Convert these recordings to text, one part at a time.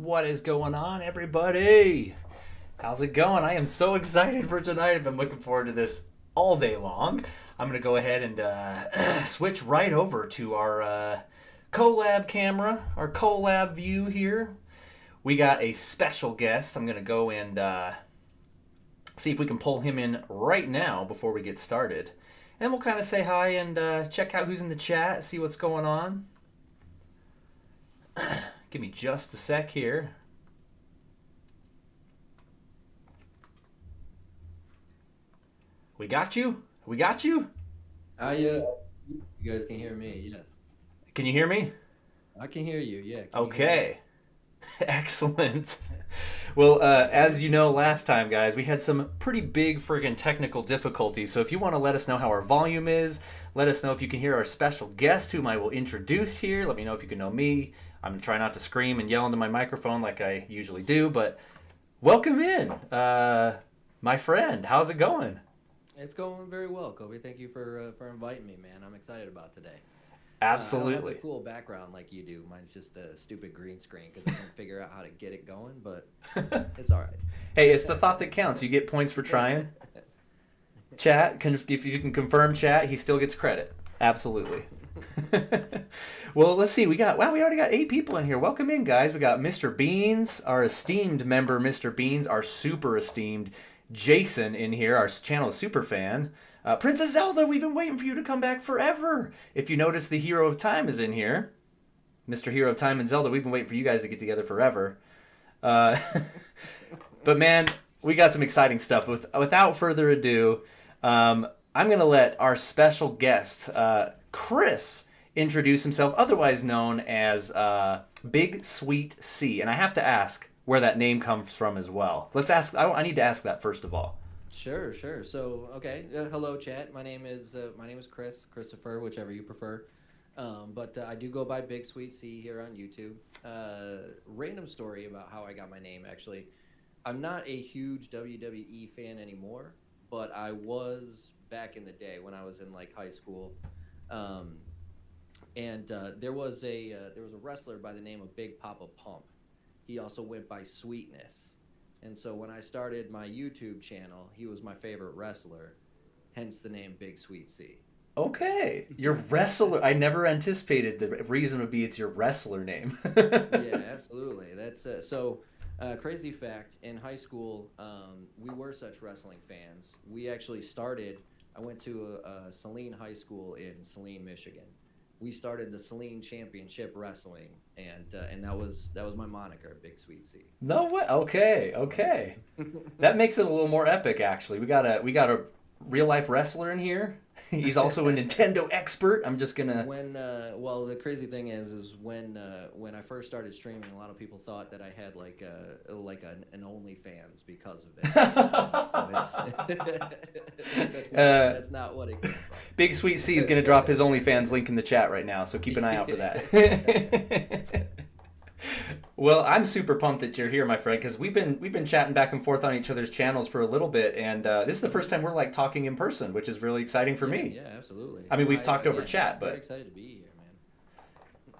What is going on, everybody? How's it going? I am so excited for tonight. I've been looking forward to this all day long. I'm going to go ahead and switch right over to our collab camera, our collab view here. We got a special guest. I'm going to go and see if we can pull him in right now before we get started. And we'll kind of say hi and check out who's in the chat, see what's going on. Give me just a sec here. We got you? We got you? You guys can hear me, yes. Can you hear me? I can hear you, yeah. Okay. Excellent. Well, as you know, last time, guys, we had some pretty big friggin' technical difficulties. So if you want to let us know how our volume is, let us know if you can hear our special guest, whom I will introduce here. Let me know if you can know me. I'm going to try not to scream and yell into my microphone like I usually do, but welcome in, my friend. How's it going? It's going very well, Kobe. Thank you for inviting me, man. I'm excited about today. Absolutely. I don't have a cool background like you do. Mine's just a stupid green screen because I can't figure out how to get it going, but it's all right. Hey, it's the thought that counts. You get points for trying. Chat, if you can confirm chat, he still gets credit. Absolutely. Well, let's see. We already got 8 people in here. Welcome in, guys. We got Mr. Beans, our esteemed member, Mr. Beans, our super esteemed Jason in here, our channel super fan. Princess Zelda, we've been waiting for you to come back forever. If you notice, the Hero of Time is in here. Mr. Hero of Time and Zelda, we've been waiting for you guys to get together forever. But man, we got some exciting stuff. Without further ado, I'm going to let our special guest, Chris, introduce himself, otherwise known as BigSweetC. And I have to ask where that name comes from as well. I need to ask that first of all. Sure. So, okay. Hello, chat. My name is Christopher, whichever you prefer. But I do go by BigSweetC here on YouTube. Random story about how I got my name, actually. I'm not a huge WWE fan anymore, but I was back in the day when I was in like high school. And there was a wrestler by the name of Big Papa Pump. He also went by Sweetness. And so when I started my YouTube channel, he was my favorite wrestler, hence the name BigSweetC. Okay. Your wrestler. I never anticipated the reason would be it's your wrestler name. Yeah, absolutely. That's crazy fact. In high school, we were such wrestling fans. We actually started, I went to a Saline High School in Saline, Michigan. We started the Saline Championship Wrestling, and that was my moniker, BigSweetC. No way. Okay. That makes it a little more epic, actually. We got a real life wrestler in here. He's also a Nintendo expert. I'm just gonna. Well, the crazy thing is when I first started streaming, a lot of people thought that I had like an OnlyFans because of it. That's not what it came from. BigSweetC is gonna drop his OnlyFans link in the chat right now, so keep an eye out for that. Well, I'm super pumped that you're here, my friend, because we've been chatting back and forth on each other's channels for a little bit, and this is the first time we're like talking in person, which is really exciting for me. Yeah, absolutely. I mean, we've talked over chat, but very excited to be here, man.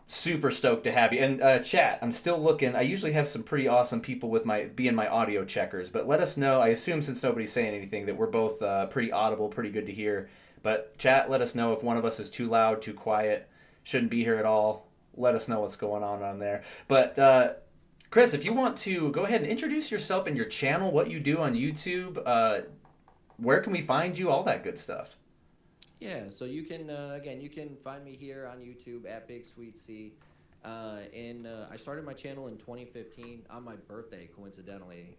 Super stoked to have you. And chat, I'm still looking. I usually have some pretty awesome people with being my audio checkers, but let us know. I assume since nobody's saying anything that we're both pretty audible, pretty good to hear. But chat, let us know if one of us is too loud, too quiet, shouldn't be here at all. Let us know what's going on there. But Chris, if you want to go ahead and introduce yourself and your channel, what you do on YouTube, where can we find you, all that good stuff. Yeah, so you can you can find me here on YouTube at BigSweetC. I started my channel in 2015 on my birthday, coincidentally.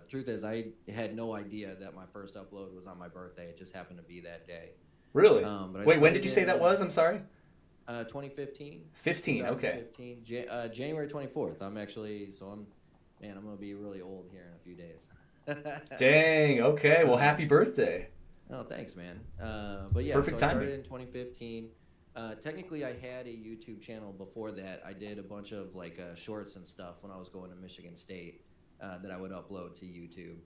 Truth is, I had no idea that my first upload was on my birthday. It just happened to be that day. Really? Wait, when did you say that was? I'm sorry. 2015. 15. Okay. January 24th. I'm gonna be really old here in a few days. Dang. Okay. Well, happy birthday. Oh, thanks, man. But yeah, Perfect so I timing. started in 2015. Technically, I had a YouTube channel before that. I did a bunch of like shorts and stuff when I was going to Michigan State that I would upload to YouTube.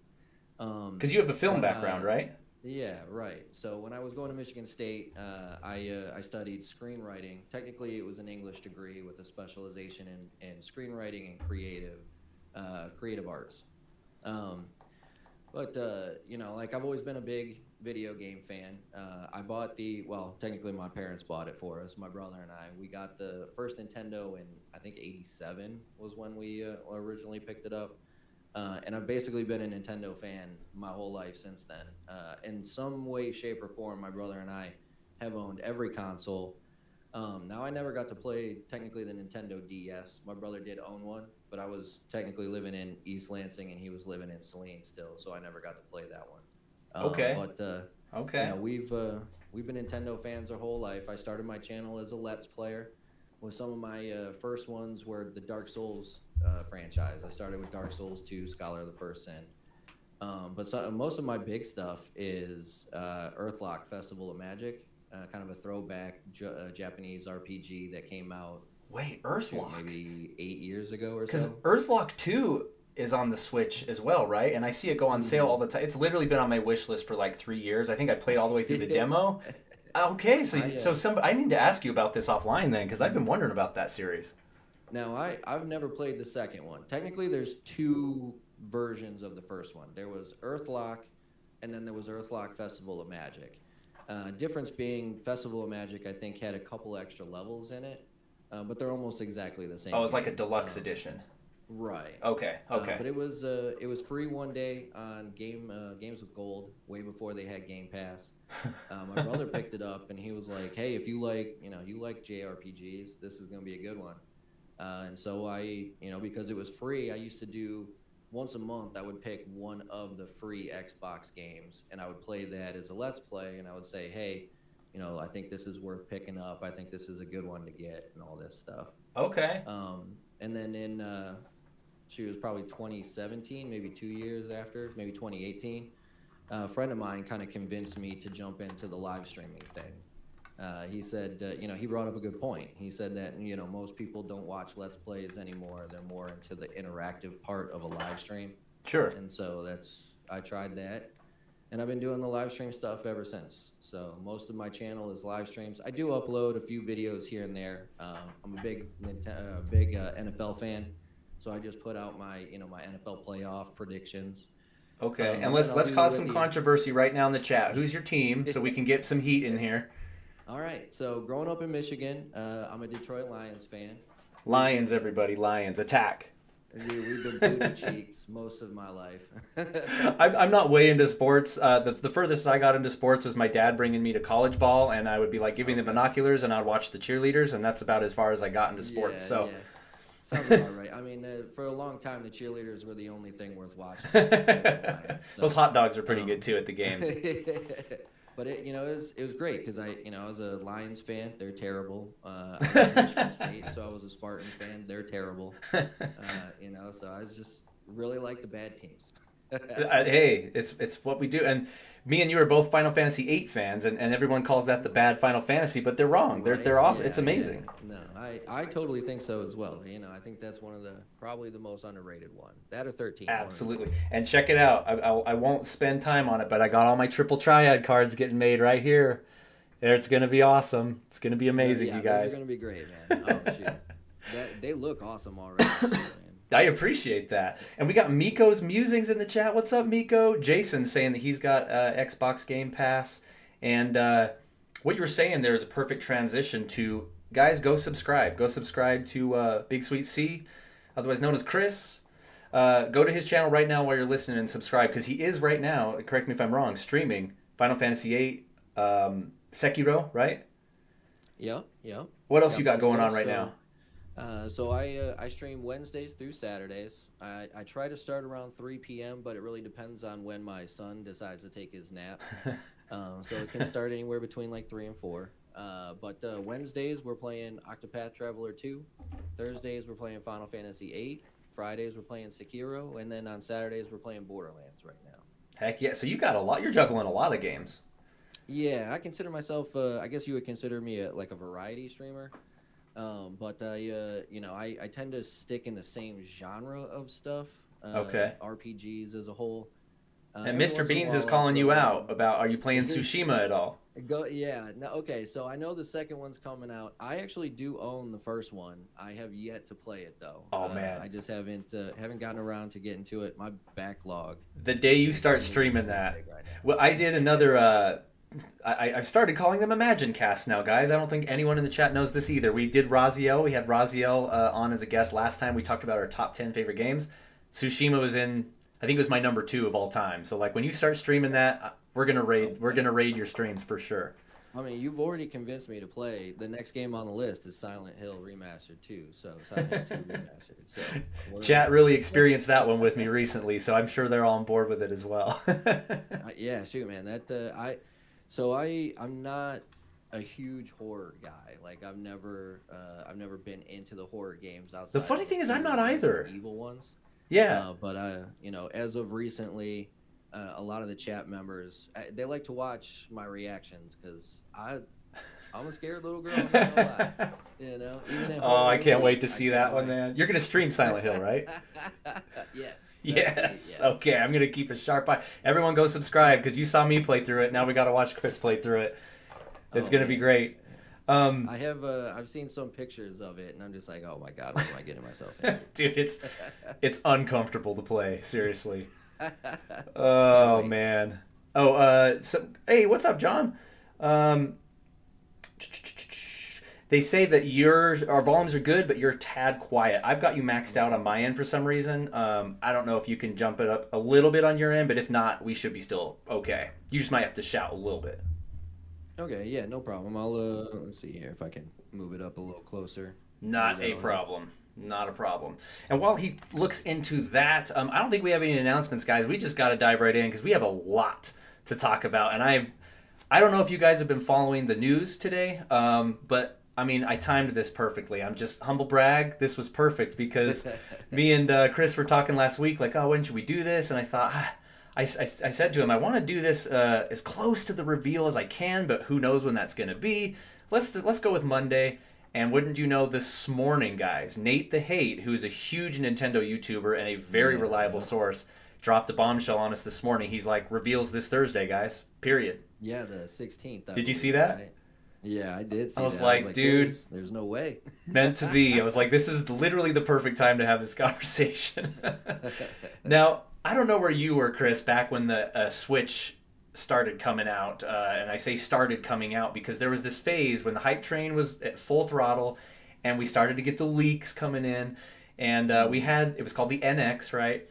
Because you have a film background, right? Yeah, right. So when I was going to Michigan State, I studied screenwriting. Technically, it was an English degree with a specialization in screenwriting and creative. creative arts. Um, but you know, like I've always been a big video game fan. I bought well, technically my parents bought it for us. My brother and I. We got the first Nintendo in I think '87 was when we originally picked it up. And I've basically been a Nintendo fan my whole life since then. In some way, shape, or form, my brother and I have owned every console. Now, I never got to play technically the Nintendo DS. My brother did own one, but I was technically living in East Lansing and he was living in Saline still, so I never got to play that one. Okay. But you Okay. know, we've been Nintendo fans our whole life. I started my channel as a Let's Player. With some of my first ones were the Dark Souls franchise. I started with Dark Souls 2, Scholar of the First Sin. Most of my big stuff is Earthlock Festival of Magic, kind of a throwback Japanese RPG that came out Wait, Earthlock. maybe 8 years ago or Because so. Earthlock 2 is on the Switch as well, right? And I see it go on sale all the time. It's literally been on my wish list for like 3 years. I think I played all the way through the demo. Okay, so I need to ask you about this offline then, because I've been wondering about that series. Now, I've never played the second one. Technically, there's two versions of the first one. There was Earthlock, and then there was Earthlock Festival of Magic. Difference being, Festival of Magic, I think, had a couple extra levels in it, but they're almost exactly the same. Oh, it's like a deluxe edition. Right. Okay. But it was free one day on Games with Gold, way before they had Game Pass. My brother picked it up, and he was like, "Hey, if you like JRPGs, this is gonna be a good one." And so because it was free, I used to do once a month. I would pick one of the free Xbox games, and I would play that as a Let's Play, and I would say, "Hey, I think this is worth picking up. I think this is a good one to get," and all this stuff. Okay. And then she was probably 2017, maybe 2 years after, maybe 2018. A friend of mine kind of convinced me to jump into the live streaming thing. He said, he brought up a good point. He said that, most people don't watch Let's Plays anymore. They're more into the interactive part of a live stream. Sure. And so I tried that. And I've been doing the live stream stuff ever since. So most of my channel is live streams. I do upload a few videos here and there. I'm a big NFL fan. So I just put out my NFL playoff predictions. Okay, and let's cause some controversy right now in the chat. Who's your team so we can get some heat in here? All right. So growing up in Michigan, I'm a Detroit Lions fan. Lions, everybody, Lions, attack. Dude, we've been booty cheeks most of my life. I'm not way into sports. The furthest I got into sports was my dad bringing me to college ball, and I would be like giving the binoculars, and I'd watch the cheerleaders, and that's about as far as I got into sports. Yeah. Sounds about right. I mean, for a long time, the cheerleaders were the only thing worth watching. Those hot dogs are pretty good too at the games. But it was great because I was a Lions fan. They're terrible. I went to Michigan State, so I was a Spartan fan. They're terrible. So I just really like the bad teams. Hey, it's what we do. And me and you are both Final Fantasy VIII fans, and everyone calls that the bad Final Fantasy, but they're wrong. They're awesome. Yeah, it's amazing. Yeah. No, I totally think so as well. I think that's probably the most underrated one. That or 13. Absolutely. And check it out. I won't spend time on it, but I got all my triple triad cards getting made right here. It's going to be awesome. It's going to be amazing, you guys. Those are going to be great, man. Oh, shoot. They look awesome already. I appreciate that. And we got Miko's Musings in the chat. What's up, Miko? Jason saying that he's got Xbox Game Pass. And what you were saying there is a perfect transition to, guys, go subscribe. Go subscribe to BigSweetC, otherwise known as Chris. Go to his channel right now while you're listening and subscribe, because he is right now, correct me if I'm wrong, streaming Final Fantasy VIII, Sekiro, right? Yeah. What else you got going on right now? So I stream Wednesdays through Saturdays. I try to start around 3 p.m., but it really depends on when my son decides to take his nap. So it can start anywhere between like 3 and 4. But Wednesdays we're playing Octopath Traveler 2. Thursdays we're playing Final Fantasy VIII. Fridays we're playing Sekiro, and then on Saturdays we're playing Borderlands right now. Heck yeah! So you got a lot. You're juggling a lot of games. Yeah, I consider myself. I guess you would consider me like a variety streamer. But I tend to stick in the same genre of stuff. Okay. RPGs as a whole. And Every Mr. once in a Beans while is I'll calling you throw out in. about, are you playing Tsushima at all? Yeah. No, okay, so I know the second one's coming out. I actually do own the first one. I have yet to play it though. Oh man, I just haven't gotten around to getting to it. My backlog the day you is start really, streaming really that. big right now. Well, I did another. I've started calling them ImagineCast now, guys. I don't think anyone in the chat knows this either. We did Raziel. We had Raziel on as a guest last time. We talked about our top 10 favorite games. Tsushima was in. I think it was my number 2 of all time. So like when you start streaming that, we're gonna raid. Okay. We're gonna raid your streams for sure. I mean, you've already convinced me to play. The next game on the list is Silent Hill Remastered 2. So Silent Hill 2 Remastered. So Chat really experienced that one with me recently, so I'm sure they're all on board with it as well. yeah, shoot, man. I'm not a huge horror guy. Like I've never been into the horror games outside. The funny of thing is, I'm the not either. Evil ones. Yeah. But as of recently, a lot of the chat members they like to watch my reactions because I'm a scared little girl. I'm not gonna lie. You know. Even at Oh, home, I can't wait to I see can't that one, wait. man. You're gonna stream Silent Hill, right? Yes. Yes. Yeah. Okay, I'm gonna keep a sharp eye. Everyone go subscribe because you saw me play through it. Now we gotta watch Chris play through it. It's gonna be great. I've seen some pictures of it and I'm just like, oh my god, what am I getting myself into? Dude, it's uncomfortable to play. Seriously. Oh man. Oh, so hey, what's up, John? They say that our volumes are good, but you're a tad quiet. I've got you maxed out on my end for some reason. I don't know if you can jump it up a little bit on your end, but if not, we should be still okay. You just might have to shout a little bit. Okay, yeah, no problem. I'll let's see here if I can move it up a little closer. Not a problem. Not a problem. And while he looks into that, I don't think we have any announcements, guys. We just got to dive right in because we have a lot to talk about. And I don't know if you guys have been following the news today, but I mean, I timed this perfectly. I'm just humble brag. This was perfect because me and Chris were talking last week, like, oh, when should we do this? And I thought, I said to him, I want to do this as close to the reveal as I can, but who knows when that's going to be. Let's go with Monday. And wouldn't you know, this morning, guys, Nate the Hate, who is a huge Nintendo YouTuber and a very reliable source, dropped a bombshell on us this morning. He's like, reveals this Thursday, guys. Period. Yeah, the 16th. Did you see that? Right? Yeah, I did see that. I was like, dude, there's no way. Meant to be. I was like, this is literally the perfect time to have this conversation. Now, I don't know where you were, Chris, back when the Switch started coming out, and I say started coming out because there was this phase when the hype train was at full throttle and we started to get the leaks coming in, and it was called the NX, right?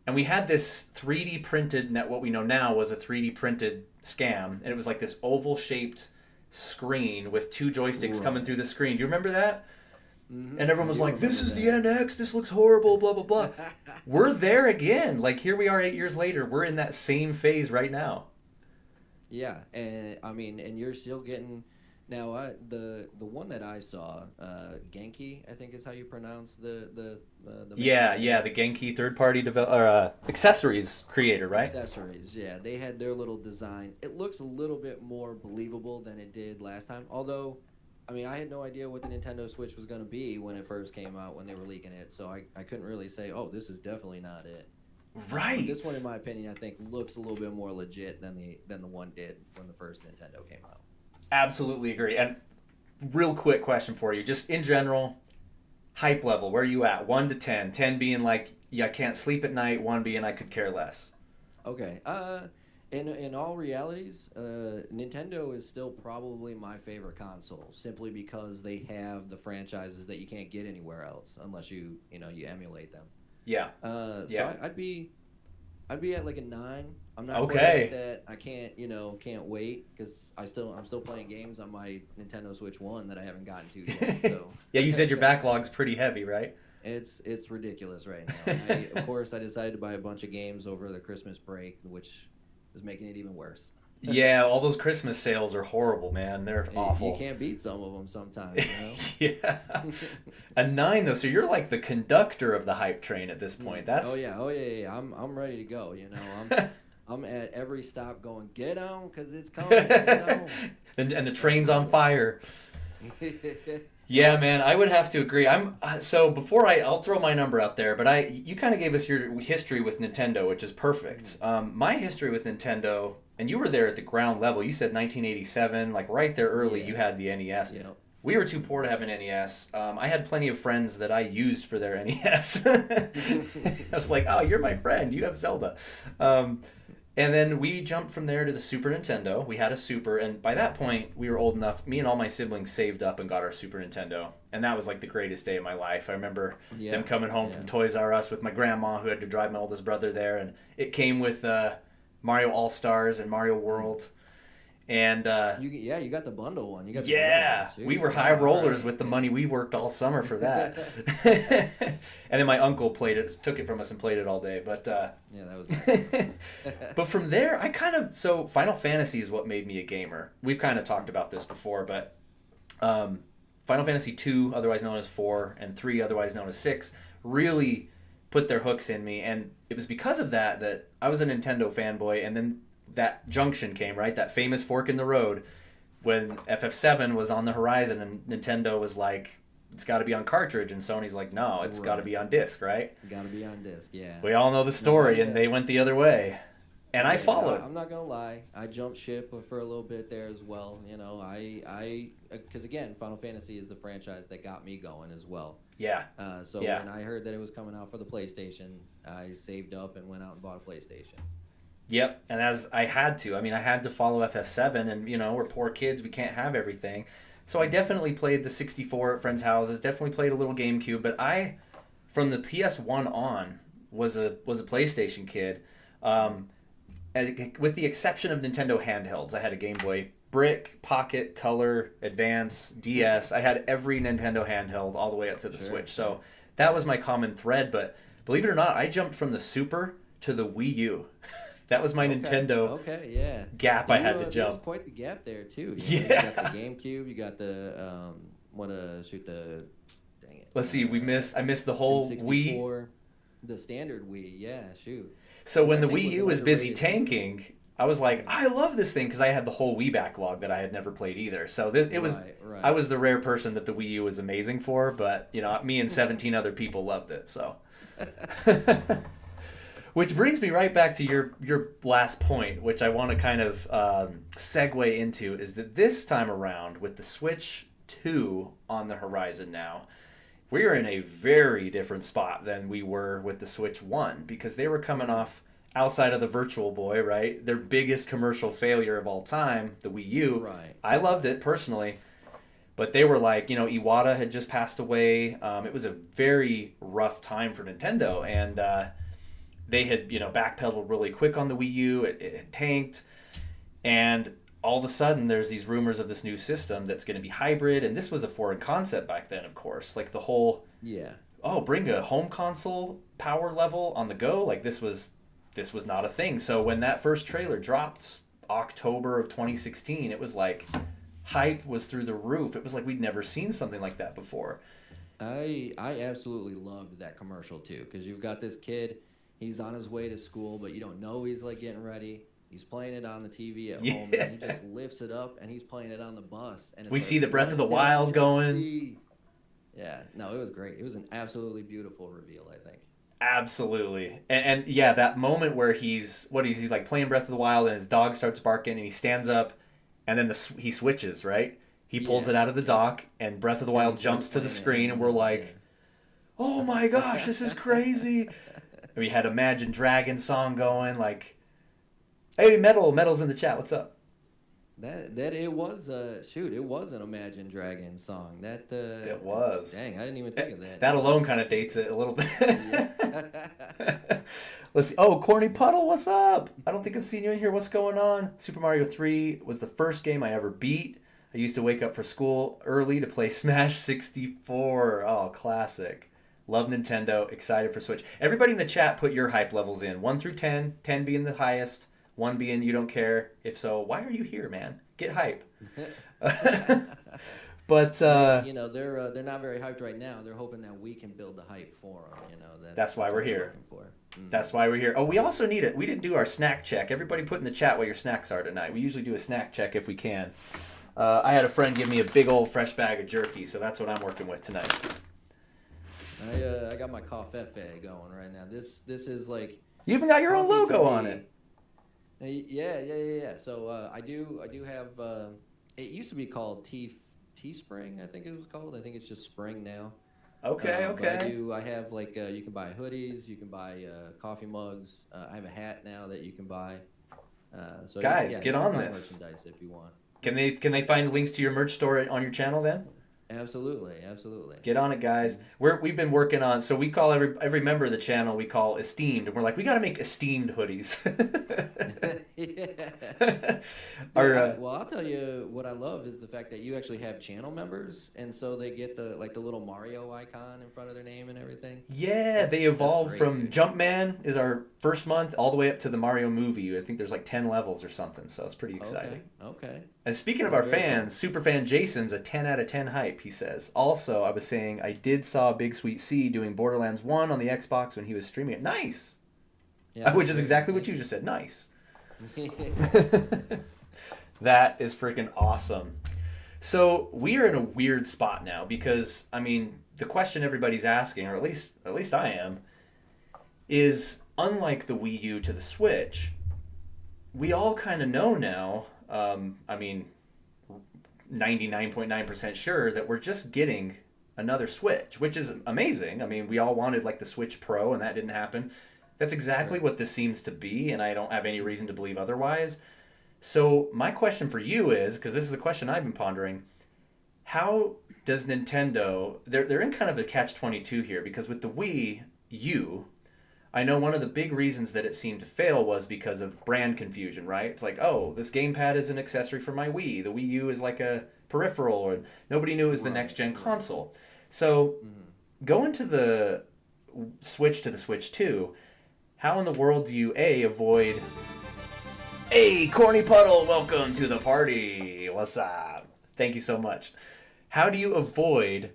And we had this 3D printed, what we know now was a 3D printed scam, and it was like this oval shaped screen with 2 joysticks coming through the screen. Do you remember that? Mm-hmm. And everyone was like, this is the NX, this looks horrible, blah blah blah. We're there again. Like, here we are 8 years later, we're in that same phase right now. Yeah, and I mean, and you're still getting now. The one that I saw, Genki, I think is how you pronounce the yeah, the Genki third-party accessories creator, right? Accessories, yeah. They had their little design. It looks a little bit more believable than it did last time. Although, I mean, I had no idea what the Nintendo Switch was going to be when it first came out, when they were leaking it. So I couldn't really say, oh, this is definitely not it. Right. But this one, in my opinion, I think looks a little bit more legit than the one did when the first Nintendo came out. Absolutely agree. And real quick question for you, just in general, hype level, where are you at? 1 to 10. 10 being like, yeah, I can't sleep at night. 1 being I could care less. Okay. In all realities, Nintendo is still probably my favorite console, simply because they have the franchises that you can't get anywhere else unless you emulate them. Yeah. So I'd be at like a 9. I'm not okay. quite at that. I can't wait because I'm still playing games on my Nintendo Switch 1 that I haven't gotten to yet. So yeah, you said your backlog's pretty heavy, right? It's ridiculous right now. Of course, I decided to buy a bunch of games over the Christmas break, which is making it even worse. Yeah, all those Christmas sales are horrible, man. They're awful. You can't beat some of them sometimes, you know? Yeah. A 9, though, so you're like the conductor of the hype train at this point. That's... Oh yeah. I'm ready to go, you know. I'm at every stop going, get on, because it's coming, you know? and the train's on fire. Yeah, man, I would have to agree. So before I'll throw my number out there, but you kind of gave us your history with Nintendo, which is perfect. My history with Nintendo, and you were there at the ground level. You said 1987, like right there early. Yeah. You had the NES. You know. We were too poor to have an NES. I had plenty of friends that I used for their NES. I was like, "Oh, you're my friend. You have Zelda." Um, And then we jumped from there to the Super Nintendo. We had a Super, and by that point, we were old enough. Me and all my siblings saved up and got our Super Nintendo, and that was like the greatest day of my life. I remember them coming home from Toys R Us with my grandma, who had to drive my oldest brother there, and it came with Mario All Stars and Mario World. And you got the bundle one. You got the yeah, bundle one, we were high rollers with the money we worked all summer for that. And then my uncle took it from us and played it all day. But yeah, that was nice. but from there, so Final Fantasy is what made me a gamer. We've kind of talked about this before, but Final Fantasy 2, otherwise known as 4, and 3, otherwise known as 6, really put their hooks in me, and it was because of that I was a Nintendo fanboy, and then that junction came, right? That famous fork in the road when FF7 was on the horizon and Nintendo was like, it's got to be on cartridge, and Sony's like, no, it's got to be on disc, right? Got to be on disc, yeah. We all know the story, and they went the other way. And I followed. I'm not gonna lie. I jumped ship for a little bit there as well. You know, because again, Final Fantasy is the franchise that got me going as well. Yeah. When I heard that it was coming out for the PlayStation, I saved up and went out and bought a PlayStation. Yep, and as I had to. I mean, I had to follow FF7, and we're poor kids. We can't have everything. So I definitely played the 64 at friends' houses. Definitely played a little GameCube, but from the PS1 on, was a PlayStation kid. With the exception of Nintendo handhelds, I had a Game Boy, Brick, Pocket, Color, Advance, DS. I had every Nintendo handheld all the way up to the Switch. So that was my common thread. But believe it or not, I jumped from the Super to the Wii U. That was my Nintendo gap I had to jump. There's quite the gap there, too. You got the GameCube, you got the, dang it. Let's see, I missed the whole Wii. The standard Wii, yeah, shoot. So when the Wii U was busy tanking, I was like, I love this thing, because I had the whole Wii backlog that I had never played either. So I was the rare person that the Wii U was amazing for, but me and 17 other people loved it. So, which brings me right back to your last point, which I want to kind of segue into, is that this time around with the Switch 2 on the horizon now, we are in a very different spot than we were with the Switch 1, because they were coming off, outside of the Virtual Boy, right? Their biggest commercial failure of all time, the Wii U. Right. I loved it personally, but they were like, Iwata had just passed away. It was a very rough time for Nintendo, and they had, backpedaled really quick on the Wii U. It had tanked, and all of a sudden there's these rumors of this new system that's going to be hybrid, and this was a foreign concept back then, of course. Like the whole bring a home console power level on the go, like this was not a thing. So when that first trailer dropped October of 2016, it was like hype was through the roof. It was like we'd never seen something like that before. I absolutely loved that commercial too, because you've got this kid, he's on his way to school, but you don't know he's like getting ready. He's playing it on the TV at home, and he just lifts it up, and he's playing it on the bus. And we see the Breath of the Wild going. Yeah, no, it was great. It was an absolutely beautiful reveal, I think. Absolutely. And yeah, that moment where he's like playing Breath of the Wild, and his dog starts barking, and he stands up, and then he switches, right? He pulls it out of the dock, and Breath of the Wild jumps to the screen, and we're like, oh my gosh, this is crazy. And we had Imagine Dragon song going, like, hey, Metal's in the chat. What's up? That it was it was an Imagine Dragon song. It was. Dang, I didn't even think of that. That alone kind of dates it a little bit. Let's see. Oh, Corny Puddle, what's up? I don't think I've seen you in here. What's going on? Super Mario 3 was the first game I ever beat. I used to wake up for school early to play Smash 64. Oh, classic. Love Nintendo. Excited for Switch. Everybody in the chat put your hype levels in. 1 through 10. 10 being the highest. 1 being you don't care. If so, why are you here, man? Get hype. But they're not very hyped right now. They're hoping that we can build the hype for them. That's why we're here. That's why we're here. Oh, we also need it. We didn't do our snack check. Everybody put in the chat what your snacks are tonight. We usually do a snack check if we can. I had a friend give me a big old fresh bag of jerky, so that's what I'm working with tonight. I got my coffee going right now. This is like You even got your own coffee to logo me. on it. Yeah. So I do have. It used to be called Teespring. I think it was called. I think it's just Spring now. Okay, But okay. I have like you can buy hoodies, you can buy coffee mugs. I have a hat now that you can buy. So Guys, yeah, get you can on buy this. merchandise if you want. Can they find links to your merch store on your channel then? Absolutely. Get on it, guys. We've been working on, so we call every member of the channel, we call esteemed, and we're like, we got to make esteemed hoodies. Yeah. Our, Well, I'll tell you what I love is the fact that you actually have channel members, and so they get the little Mario icon in front of their name and everything. yeah, they That's evolved great, from dude. Jumpman is our first month all the way up to the Mario movie. I think there's like 10 levels or something, so it's pretty exciting. Okay. And speaking of That's our very cool. fans, Superfan Jason's a 10 out of 10 hype, he says. Also, I was saying I did saw BigSweetC doing Borderlands 1 on the Xbox when he was streaming it. Nice! Yeah, Which that's is great. exactly what Thank you just said. Nice. you. That is freaking awesome. So we are in a weird spot now because, I mean, the question everybody's asking, or at least I am, is unlike the Wii U to the Switch, we all kind of know now, I mean, 99.9% sure that we're just getting another Switch, which is amazing. I mean, we all wanted like the Switch Pro, and that didn't happen. That's exactly Sure. what this seems to be, and I don't have any reason to believe otherwise. So, my question for you is, because this is the question I've been pondering, how does Nintendo, they're in kind of a catch-22 here, because with the Wii U, I know one of the big reasons that it seemed to fail was because of brand confusion, right? It's like, oh, this gamepad is an accessory for my Wii. The Wii U is like a peripheral, or nobody knew it was the next gen Right. console. So, Mhm. going to the Switch to the Switch 2, how in the world do you A, avoid. Hey, Corny Puddle, welcome to the party. What's up? Thank you so much. How do you avoid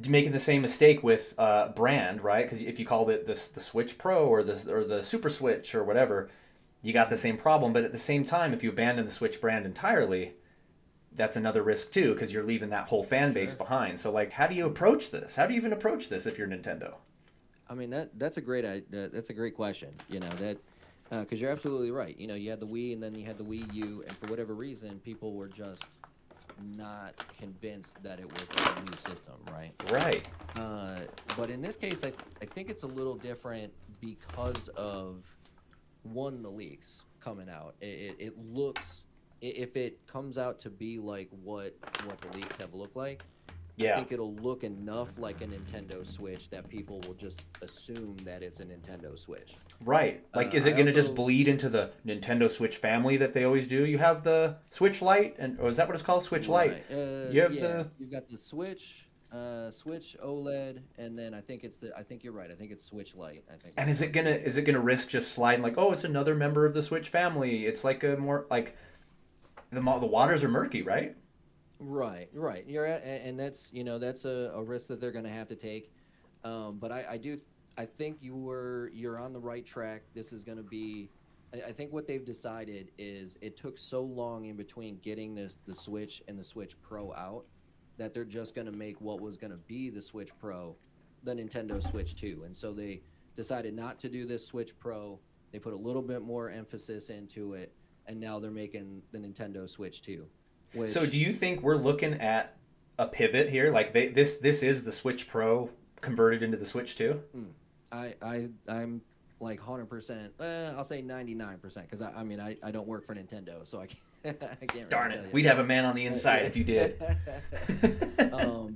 making the same mistake with brand, right? Because if you called it the Switch Pro or the Super Switch or whatever, you got the same problem. But at the same time, if you abandon the Switch brand entirely, that's another risk too, because you're leaving that whole fan base Sure. behind. So like, how do you approach this? How do you even approach this if you're Nintendo? I mean that's a that's a great question. You know that because you're absolutely right. You know, you had the Wii and then you had the Wii U, and for whatever reason, people were just not convinced that it was a new system, right? Right. Uh, but in this case, I think it's a little different because of one, the leaks coming out. It looks if it comes out to be like what the leaks have looked like, I Yeah. think it'll look enough like a Nintendo Switch that people will just assume that it's a Nintendo Switch. Right. Like, is it I going to just also bleed into the Nintendo Switch family that they always do? You have the Switch Lite, or is that what it's called? Switch Lite. right, You have yeah, the. you've got the Switch, Switch OLED, and then I think it's the I think you're right. I think it's Switch Lite. I think And is what the is it gonna risk just sliding like, oh, it's another member of the Switch family? It's like a more like the waters are murky, right? right. And that's that's a risk that they're going to have to take. But I think you're on the right track. This is going to be. I think what they've decided is it took so long in between getting the Switch and the Switch Pro out that they're just going to make what was going to be the Switch Pro the Nintendo Switch 2. And so they decided not to do this Switch Pro. They put a little bit more emphasis into it, and now they're making the Nintendo Switch 2, So do which you think we're looking at a pivot here? Like this is the Switch Pro converted into the Switch 2? I'm like 100%. I'll say 99% because I mean I don't work for Nintendo, so I can't I can't really Darn tell it. you. We'd have a man on the But inside if you did.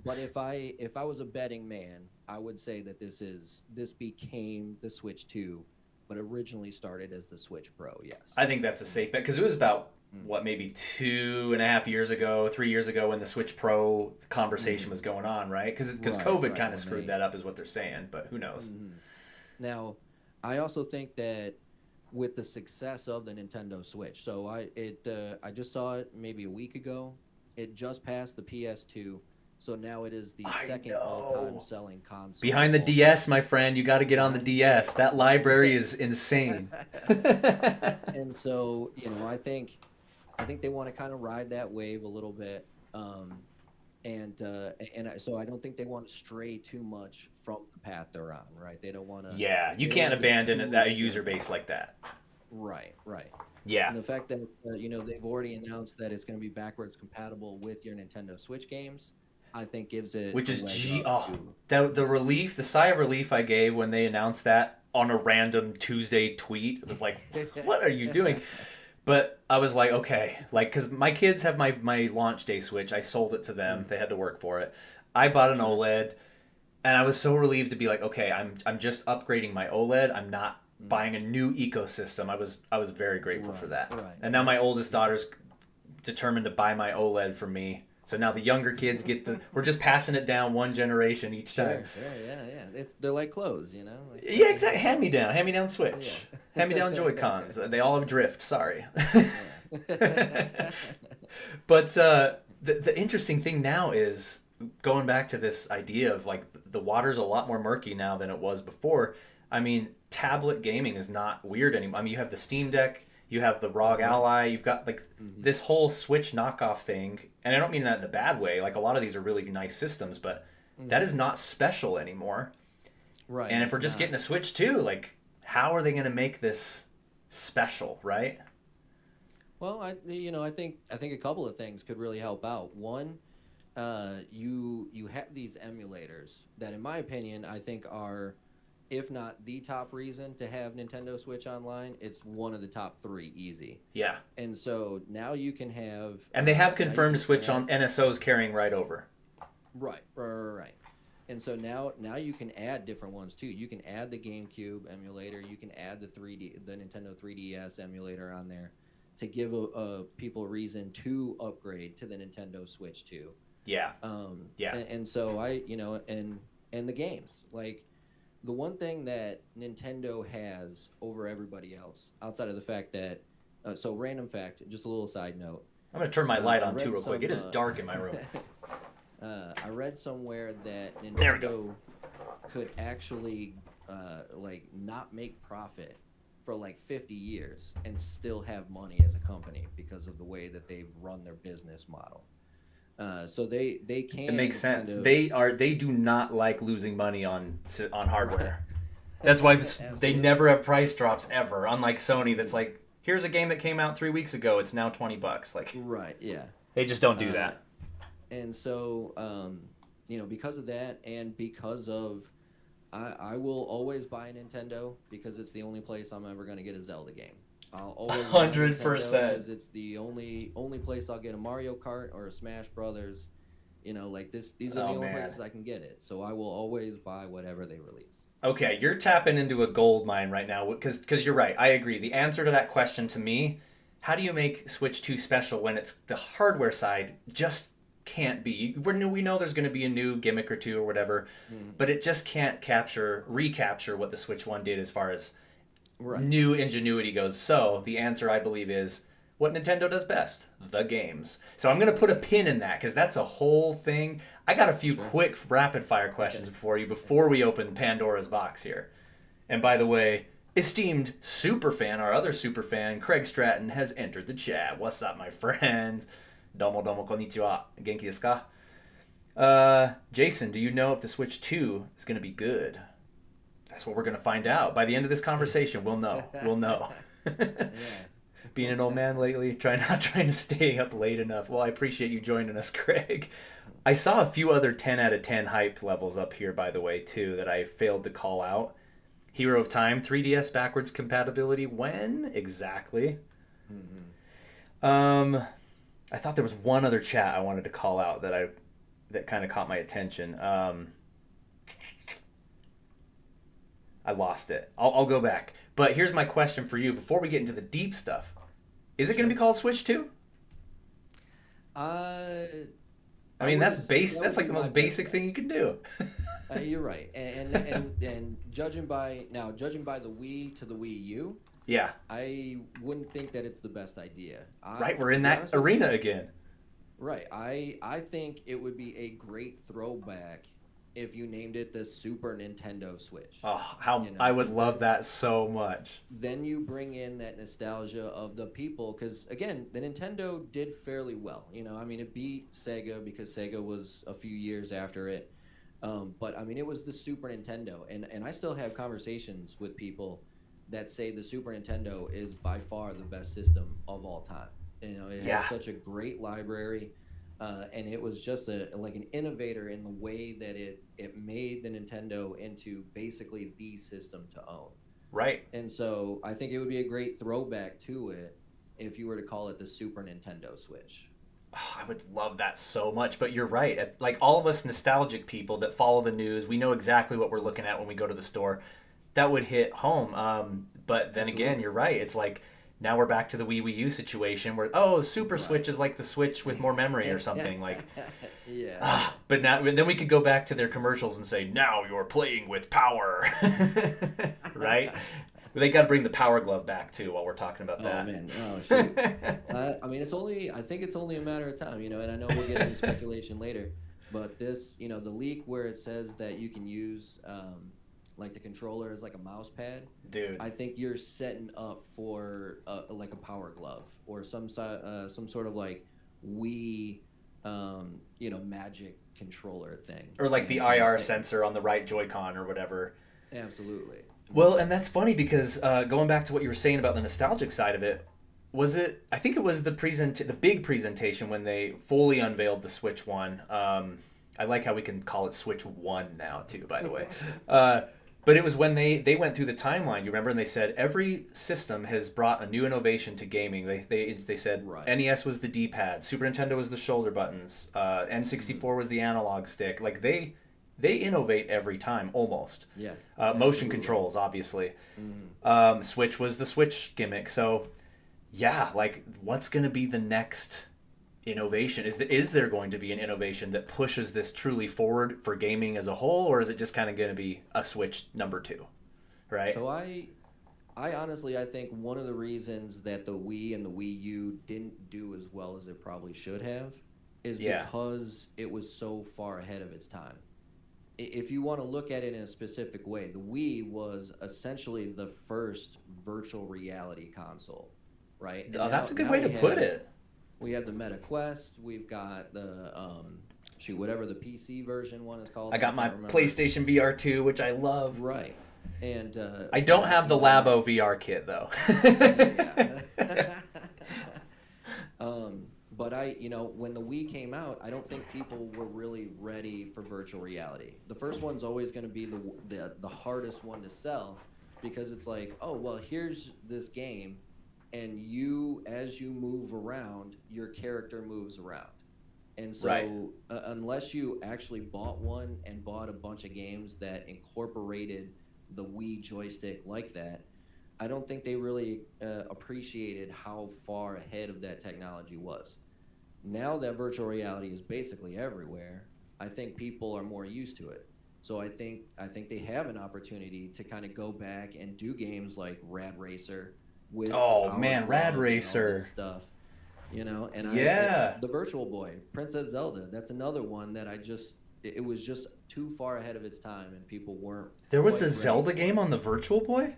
but if I was a betting man, I would say that this became the Switch 2, but originally started as the Switch Pro. Yes. I think that's a safe bet because it was about Mm. what maybe 2.5 years ago, 3 years ago when the Switch Pro conversation Mhm. was going on, right? Because Right, COVID right. kind of When screwed they that up, is what they're saying. But who knows? Mhm. Now, I also think that with the success of the Nintendo Switch, so I just saw it maybe a week ago. It just passed the PS2, so now it is the I second all-time know. selling console Behind of the all DS, my friend, you got to get on the behind the DS. That library is insane. DS. And so, I think I think they want to kind of ride that wave a little bit. So I don't think they want to stray too much from the path they're on, right? They don't want to. Yeah, you They don't can't want to get abandon too that user restrictive. base like that. Right, right. Yeah, And the fact that they've already announced that it's going to be backwards compatible with your Nintendo Switch games, I think gives it which a is leg up to. the relief, the sigh of relief I gave when they announced that on a random Tuesday tweet. It was like, what are you doing? But I was like, okay, like, because my kids have my launch day Switch. I sold it to them. They Mhm. had to work for it. I bought an Sure. OLED, and I was so relieved to be like, okay, I'm just upgrading my OLED. I'm not Mhm. buying a new ecosystem. I was very grateful for Right, that. right, And now right. my oldest daughter's determined to buy my OLED for me. So now the younger kids get the. We're just passing it down one generation each time. Sure, sure, yeah, yeah. They're like clothes, like Yeah, exactly. Hand me down yeah. Switch, hand me down Joy Cons. They all have drift. Sorry. Yeah. But the interesting thing now is going back to this idea of like the water's a lot more murky now than it was before. I mean, tablet gaming is not weird anymore. I mean, you have the Steam Deck, you have the ROG Uh-huh. Ally, you've got like Hmm. this whole Switch knockoff thing. And I don't mean that in the bad way. Like a lot of these are really nice systems, but that Hmm. is not special anymore. Right, And if we're it's just getting not. a Switch too, like how are they going to make this special, right? Well, I think a couple of things could really help out. One, you have these emulators that, in my opinion, I think are, if not the top reason to have Nintendo Switch Online, it's one of the top three easy. Yeah. And so And they have now you confirmed can Switch add. on NSOs carrying right over. Right. And so now you can add different ones too. You can add the GameCube emulator. You can add the Nintendo 3DS emulator on there to give people a reason to upgrade to the Nintendo Switch 2. Yeah. Yeah. And so and the games, like, the one thing that Nintendo has over everybody else, outside of the fact that, so random fact, just a little side note. I'm going to turn my light I on too read real quick. It some. is dark in my room. I read somewhere that There we go. Nintendo could actually like not make profit for like 50 years and still have money as a company because of the way that they've run their business model. So they It makes can kind sense. of. They do not like losing money on Right. hardware. That's why they Absolutely. never have price drops ever. Unlike Sony, that's like, here's a game that came out 3 weeks ago. It's now $20. Like Right. Yeah. they just don't do Uh, that. and so because of that, and because of, I will always buy a Nintendo because it's the only place I'm ever going to get a Zelda game. I'll always buy a Nintendo 100%. because it's the only place I'll get a Mario Kart or a Smash Brothers. Like this, these are the Oh only man. places I can get it. So I will always buy whatever they release. Okay, you're tapping into a gold mine right now because you're right. I agree. The answer to that question to me, how do you make Switch 2 special when it's the hardware side just can't be. We know there's going to be a new gimmick or two or whatever, Mhm. but it just can't recapture what the Switch 1 did as far as Right. new ingenuity goes. So the answer I believe is what Nintendo does best, the games. So I'm going to put a pin in that because that's a whole thing. I got a few Sure. quick rapid fire questions for you before we open Pandora's box here. And by the way, esteemed superfan, our other superfan, Craig Stratton, has entered the chat. What's up, my friend? Domo domo konnichiwa. Genki desu ka? Jason, do you know if the Switch 2 is going to be good? That's what we're going to find out. By the end of this conversation, we'll know. We'll know. Yeah. Being an old man lately, not trying to stay up late enough. Well, I appreciate you joining us, Craig. I saw a few other 10 out of 10 hype levels up here, by the way, too, that I failed to call out. Hero of Time, 3DS backwards compatibility. When exactly? Mhm. I thought there was one other chat I wanted to call out that kind of caught my attention. I lost it. I'll go back. But here's my question for you before we get into the deep stuff. Is it going to be Sure. called Switch 2? Uh, I I mean, would that's say base. that That's would like be the my most best basic thing guess. you can do. You're right, and judging by the Wii to the Wii U, Yeah. I wouldn't think that it's the best idea. Right, we're To in be that honest with arena you, again. right? I think it would be a great throwback if you named it the Super Nintendo Switch. Oh, how You know, I would 'cause love that so much. then you bring in that nostalgia of the people, because again, the Nintendo did fairly well. I mean, it beat Sega because Sega was a few years after it. But I mean, it was the Super Nintendo, and I still have conversations with people that say the Super Nintendo is by far the best system of all time. It had Yeah. such a great library, and it was just like an innovator in the way that it made the Nintendo into basically the system to own. Right. And so I think it would be a great throwback to it if you were to call it the Super Nintendo Switch. Oh, I would love that so much, but you're right. Like all of us nostalgic people that follow the news, we know exactly what we're looking at when we go to the store. That would hit home. But then again, Absolutely. you're right. It's like now we're back to the Wii U situation where Super Switch Right. is like the Switch with more memory or something like. Yeah. But now then we could go back to their commercials and say now you're playing with power, right? They got to bring the Power Glove back too while we're talking about Oh that. man. Oh shoot. I mean, I think it's only a matter of time, and I know we'll get into speculation later, but this, the leak where it says that you can use like the controller as like a mouse pad. Dude. I think you're setting up for like a power glove or some sort of like Wii, magic controller thing. Or like the And IR sensor on the right Joy-Con or whatever. absolutely. Well, and that's funny because going back to what you were saying about the nostalgic side of it, was it? I think it was the big presentation when they fully unveiled the Switch One. I like how we can call it Switch One now too. By the way, but it was when they went through the timeline. You remember, and they said every system has brought a new innovation to gaming. They said Right. NES was the D-pad, Super Nintendo was the shoulder buttons, N64 was the analog stick. Like they innovate every time almost. Yeah. Motion Absolutely. controls, obviously. Mhm. Switch was the Switch gimmick. So, yeah, like what's going to be the next innovation? Is there going to be an innovation that pushes this truly forward for gaming as a whole, or is it just kind of going to be a Switch number two, right? So I honestly I think one of the reasons that the Wii and the Wii U didn't do as well as it probably should have is Yeah. because it was so far ahead of its time. If you want to look at it in a specific way, the Wii was essentially the first virtual reality console, right? And That's a good now way to we put have it. we have the Meta Quest, we've got the shoot, whatever the PC version one is called. I got my can't remember. PlayStation VR 2, which I love. Right. And I don't have the even- Labo VR kit though. Yeah. But when the Wii came out, I don't think people were really ready for virtual reality. The first one's always going to be the hardest one to sell because it's like, oh, well, here's this game, and as you move around, your character moves around. And so, Right. Unless you actually bought one and bought a bunch of games that incorporated the Wii joystick like that, I don't think they really appreciated how far ahead of that technology was. Now that virtual reality is basically everywhere, I think people are more used to it. So I think they have an opportunity to kind of go back and do games like Rad Racer with Oh, Power man, Glove Rad and all Racer. this stuff. And Yeah. the Virtual Boy, Princess Zelda, that's another one that it was just too far ahead of its time, and people weren't. There was quite a ready Zelda for game it. on the Virtual Boy?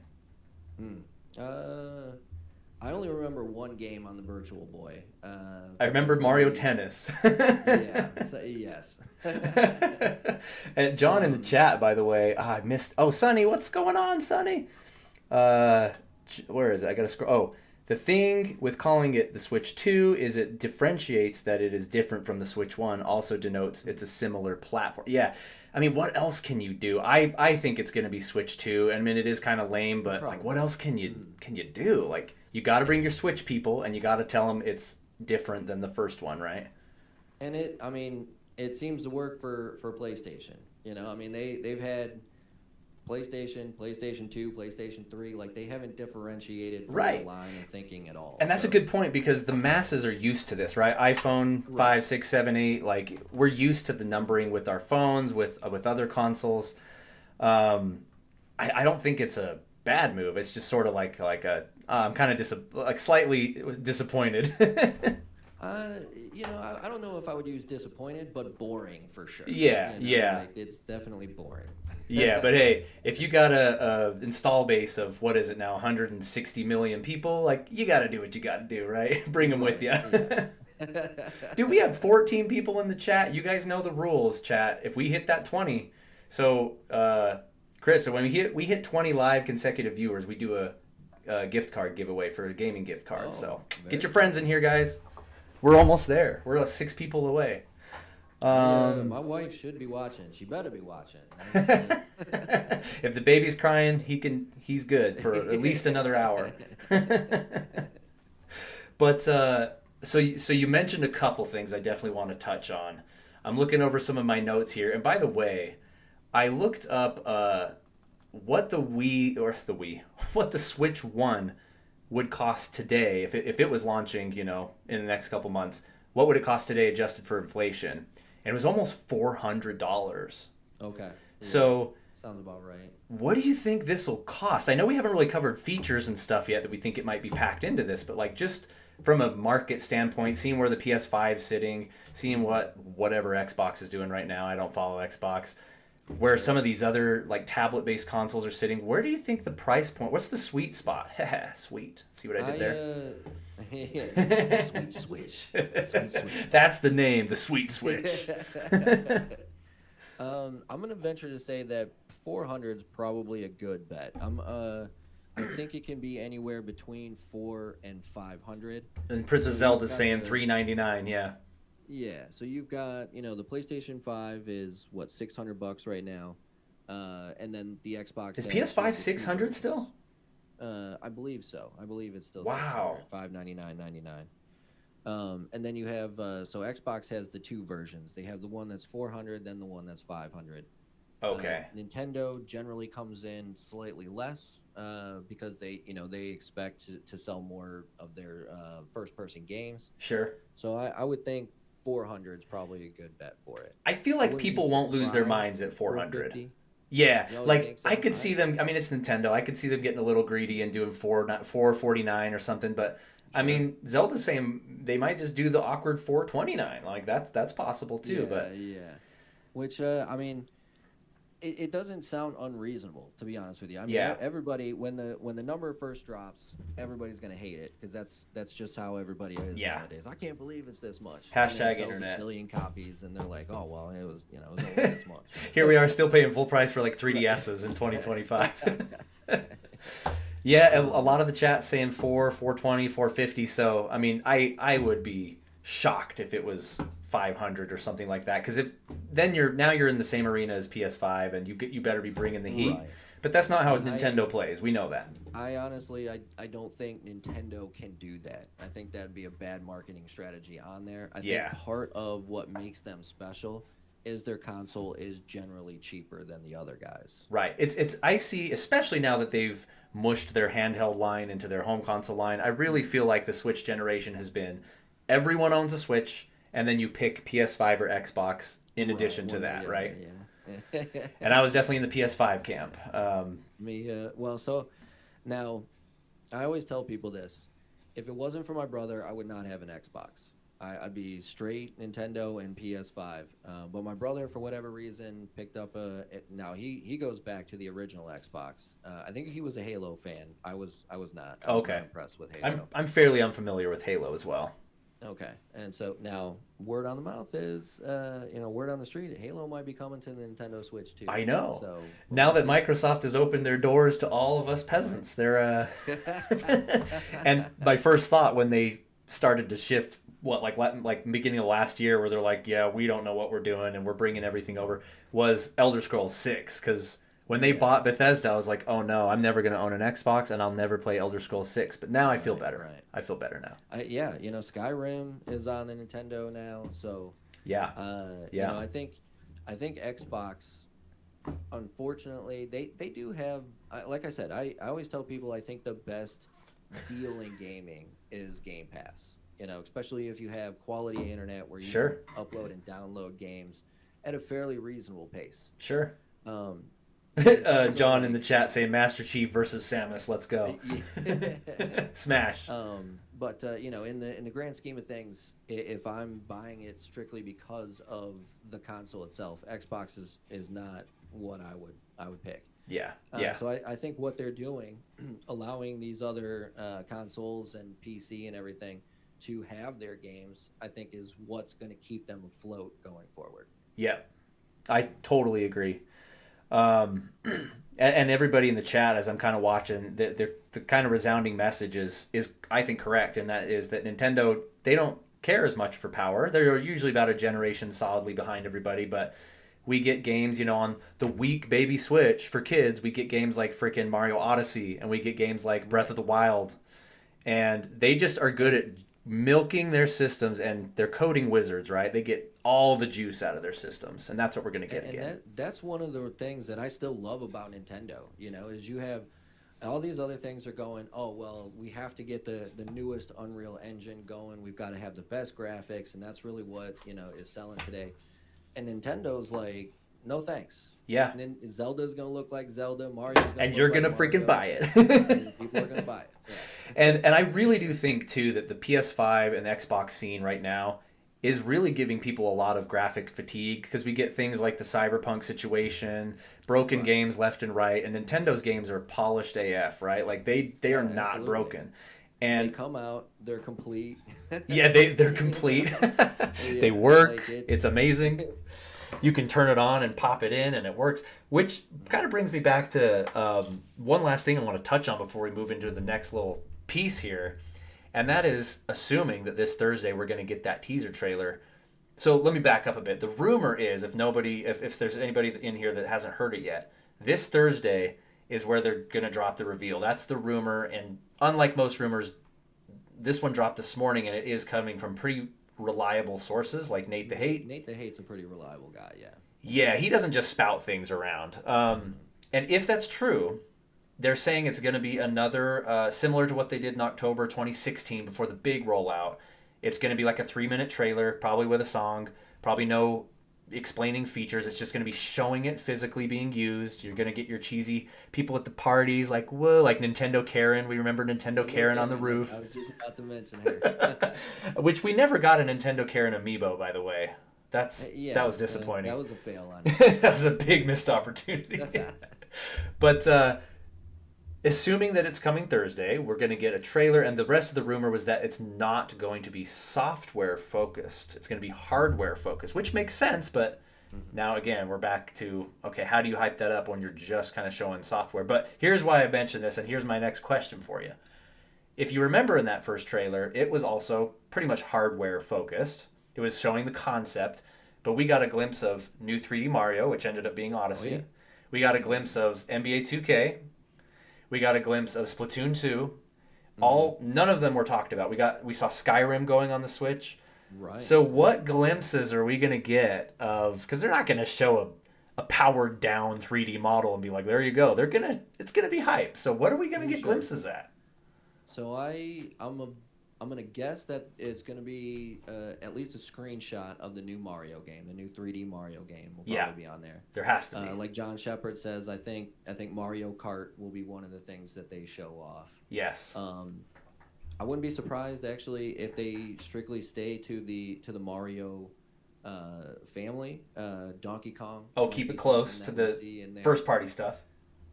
I only remember one game on the Virtual Boy. I remember That was Mario the- Tennis. Yeah. Yes. And John in the chat, by the way, I missed. Oh, Sonny, what's going on, Sonny? Where is it? I gotta scroll. Oh, the thing with calling it the Switch 2 is it differentiates that it is different from the Switch 1. Also denotes it's a similar platform. Yeah. I mean, what else can you do? I think it's gonna be Switch 2. I mean, it is kind of lame, but like, what Probably. else can you do? Like, you got to bring your Switch people, and you got to tell them it's different than the first one, right? And it seems to work for PlayStation. They've had PlayStation 2, PlayStation 3. Like, they haven't differentiated from Right. the line of thinking at all. And that's a So- good point because the masses are used to this, right? iPhone 5, 6, 7, 8, like we're used to the numbering with our phones, with other consoles. I don't think it's a bad move. It's just sort of like a I'm kind of slightly disappointed. I don't know if I would use disappointed, but boring for sure. Yeah, yeah. Like it's definitely boring. Yeah, but hey, if you got a install base of what is it now, 160 million people, like you got to do what you got to do, right? Bring them with Right. you. Yeah. Dude, we have 14 people in the chat. You guys know the rules, chat. If we hit that 20, so Chris, so when we hit 20 live consecutive viewers, we do a gift card giveaway for a gaming gift card. Oh, So very get your friends cool. in here, guys. We're almost there. We're like 6 people away. My wife should be watching. She better be watching. If the baby's crying, he's good for at least another hour. But so you mentioned a couple things I definitely want to touch on. I'm looking over some of my notes here, and by the way, I looked up what what the Switch One would cost today if it was launching, in the next couple months. What would it cost today adjusted for inflation? And it was almost $400. Okay. Yeah. So Sounds about right. what do you think this will cost? I know we haven't really covered features and stuff yet that we think it might be packed into this, but like just from a market standpoint, seeing where the PS5 is sitting, seeing whatever Xbox is doing right now. I don't follow Xbox. Where some of these other like tablet-based consoles are sitting, where do you think the price point? What's the sweet spot? Sweet. See what I did there? Yeah, sweet switch. Sweet switch. That's the name, the sweet switch. I'm gonna venture to say that 400 is probably a good bet. I think it can be anywhere between 400 and 500. And Princess Zelda's saying $399. Yeah. Yeah, so you've got, the PlayStation 5 is what, $600 right now, and then the Xbox. Is has PS5 the 600 versions. still? I believe so. I believe it's still Wow. 599.99. And then you have so Xbox has the two versions. They have the one that's 400, then the one that's 500. Okay. Nintendo generally comes in slightly less because they expect to sell more of their first-person games. Sure. So I would think 400 is probably a good bet for it. I feel like people won't lose their minds at 400. 450? Yeah, You like think so? I could see them. I mean, it's Nintendo. I could see them getting a little greedy and doing 449 or something. But I Sure. mean, Zelda's saying they might just do the awkward 429. Like that's possible too. Yeah, But yeah. Which I mean, it doesn't sound unreasonable, to be honest with you. I mean, Yeah. everybody when the number first drops, everybody's gonna hate it because that's just how everybody is Yeah. nowadays. I can't believe it's this much. Hashtag And then it sells internet. A million copies, and they're like, oh well, it was only this much. here we are, still paying full price for like 3DSs in 2025. Yeah, a lot of the chat saying 420, 450. So I mean, I would be shocked if it was 500 or something like that, because then you're in the same arena as PS5, and you better be bringing the heat. Right. But that's not how And Nintendo plays. We know that. I honestly, I don't think Nintendo can do that. I think that'd be a bad marketing strategy on there. I Yeah. think part of what makes them special is their console is generally cheaper than the other guys. Right. It's I see, especially now that they've mushed their handheld line into their home console line. I really feel like the Switch generation has been everyone owns a Switch, and then you pick PS5 or Xbox in addition to One or that, the right? other, yeah. And I was definitely in the PS5 camp. Well, so now I always tell people this: if it wasn't for my brother, I would not have an Xbox. I'd be straight Nintendo and PS5. But my brother, for whatever reason, picked up now he goes back to the original Xbox. I think he was a Halo fan. I was not. I was Okay. not impressed with Halo. I'm fairly unfamiliar with Halo as well. Okay, and so now word on the mouth is, word on the street, Halo might be coming to the Nintendo Switch too. I know. So Now that see. Microsoft has opened their doors to all of us peasants, they're and my first thought when they started to shift, like beginning of last year, where they're like, yeah, we don't know what we're doing and we're bringing everything over, was Elder Scrolls 6, because when they bought Bethesda, I was like, oh no, I'm never going to own an Xbox and I'll never play Elder Scrolls 6. But now I feel better. Right. I feel better now. Skyrim is on the Nintendo now, so Yeah. I think Xbox, unfortunately, they do have. Like I said, I always tell people I think the best deal in gaming is Game Pass. Especially if you have quality internet where you Sure. can upload and download games at a fairly reasonable pace. Sure. John in the chat saying Master Chief versus Samus. Let's go. Smash. But in the grand scheme of things, if I'm buying it strictly because of the console itself, Xbox is not what I would pick. Yeah. So I think what they're doing, allowing these other consoles and PC and everything to have their games, I think is what's going to keep them afloat going forward. Yeah, I totally agree. And everybody in the chat, as I'm kind of watching, the kind of resounding message is I think correct, and that is that Nintendo, they don't care as much for power. They're usually about a generation solidly behind everybody, but we get games, on the weak baby Switch for kids. We get games like freaking Mario Odyssey, and we get games like Breath of the Wild, and they just are good at milking their systems, and they're coding wizards, right? They get all the juice out of their systems, and that's what we're going to get again. That's one of the things that I still love about Nintendo, is you have all these other things are going, oh, well, we have to get the newest Unreal Engine going. We've got to have the best graphics, and that's really what, is selling today. And Nintendo's like, no thanks. Yeah. And then Zelda's going to look like Zelda, Mario's going to and you're going to freaking buy it. And people are going to buy it. Yeah. And I really do think, too, that the PS5 and the Xbox scene right now is really giving people a lot of graphic fatigue, because we get things like the Cyberpunk situation, broken games left and right, and Nintendo's games are polished AF, right? Like they are not absolutely broken. And they come out, they're complete. Yeah, they're complete. They work. Like it's amazing. You can turn it on and pop it in, and it works. Which kind of brings me back to one last thing I want to touch on before we move into the next little piece here. And that is assuming that this Thursday we're going to get that teaser trailer. So let me back up a bit. The rumor is, if there's anybody in here that hasn't heard it yet, this Thursday is where they're going to drop the reveal. That's the rumor. And unlike most rumors, this one dropped this morning, and it is coming from pretty reliable sources like Nate the Hate. Nate the Hate's a pretty reliable guy, yeah. Yeah, he doesn't just spout things around. And if that's true, they're saying it's going to be another, similar to what they did in October 2016 before the big rollout. It's going to be like a 3-minute trailer, probably with a song, probably no explaining features. It's just going to be showing it physically being used. You're going to get your cheesy people at the parties like, whoa, like Nintendo Karen. We remember Nintendo Karen on the roof. I was just about to mention her. Which we never got a Nintendo Karen amiibo, by the way. That was disappointing. That was a fail on it. That was a big missed opportunity. But assuming that it's coming Thursday, we're going to get a trailer, and the rest of the rumor was that it's not going to be software focused. It's going to be hardware focused, which makes sense, but now again, we're back to, okay, how do you hype that up when you're just kind of showing software? But here's why I mentioned this, and here's my next question for you. If you remember in that first trailer, it was also pretty much hardware focused. It was showing the concept, but we got a glimpse of new 3D Mario, which ended up being Odyssey. Oh, yeah. We got a glimpse of NBA 2K. We got a glimpse of Splatoon 2. None of them were talked about. We saw Skyrim going on the Switch. Right. So what glimpses are we going to get of, because they're not going to show a powered down 3D model and be like, there you go. It's going to be hype. So what are we going to get glimpses at? So I'm going to guess that it's going to be at least a screenshot of the new Mario game, the new 3D Mario game will probably be on there. There has to be. Like John Shepard says, I think Mario Kart will be one of the things that they show off. Yes. I wouldn't be surprised actually if they strictly stay to the Mario family, Donkey Kong. Oh, keep it close to the first party stuff.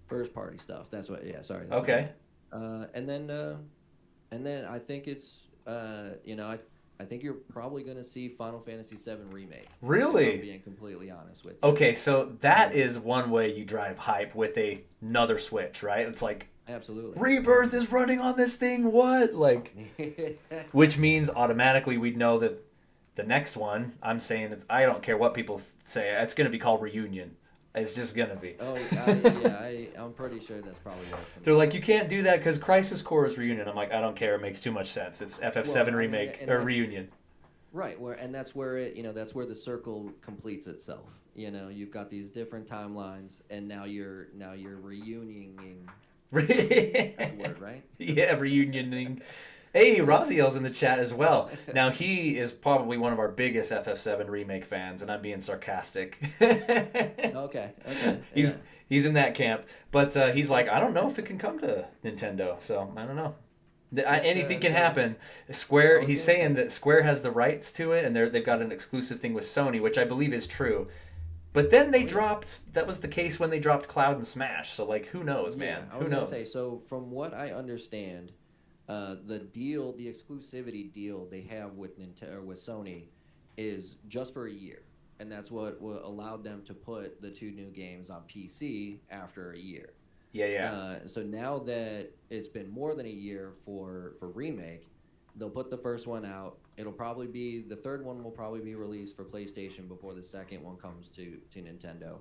First party stuff. That's what. Yeah. Sorry. Okay. And then I think it's, I think you're probably going to see Final Fantasy VII Remake. Really? If I'm being completely honest with you. Okay, so that is one way you drive hype with another Switch, right? It's like, absolutely. Rebirth is running on this thing, what? Like, which means automatically we'd know that the next one, I'm saying, I don't care what people say, it's going to be called Reunion. It's just going to be. Oh, I'm pretty sure that's probably what it's going to be. They're like, you can't do that because Crisis Core is Reunion. I'm like, I don't care. It makes too much sense. It's FF7 Remake or Reunion. Right, that's where it, that's where the circle completes itself. You've got these different timelines, and now you're reunioning. That's a word, right? Yeah, reunioning. Hey, Raziel's in the chat as well. Now, he is probably one of our biggest FF7 Remake fans, and I'm being sarcastic. Okay. He's in that camp, but he's like, I don't know if it can come to Nintendo, so I don't know. Anything can happen. Square. He's saying that Square has the rights to it, and they've got an exclusive thing with Sony, which I believe is true. But then they dropped. That was the case when they dropped Cloud and Smash. So like, who knows, man? I was Who gonna knows? say. So from what I understand, the deal, the exclusivity deal they have with Nintendo or with Sony, is just for a year, and that's what allowed them to put the 2 new games on PC after a year. Yeah. So now that it's been more than a year for remake, they'll put the first one out. It'll probably be the third one will probably be released for PlayStation before the second one comes to Nintendo.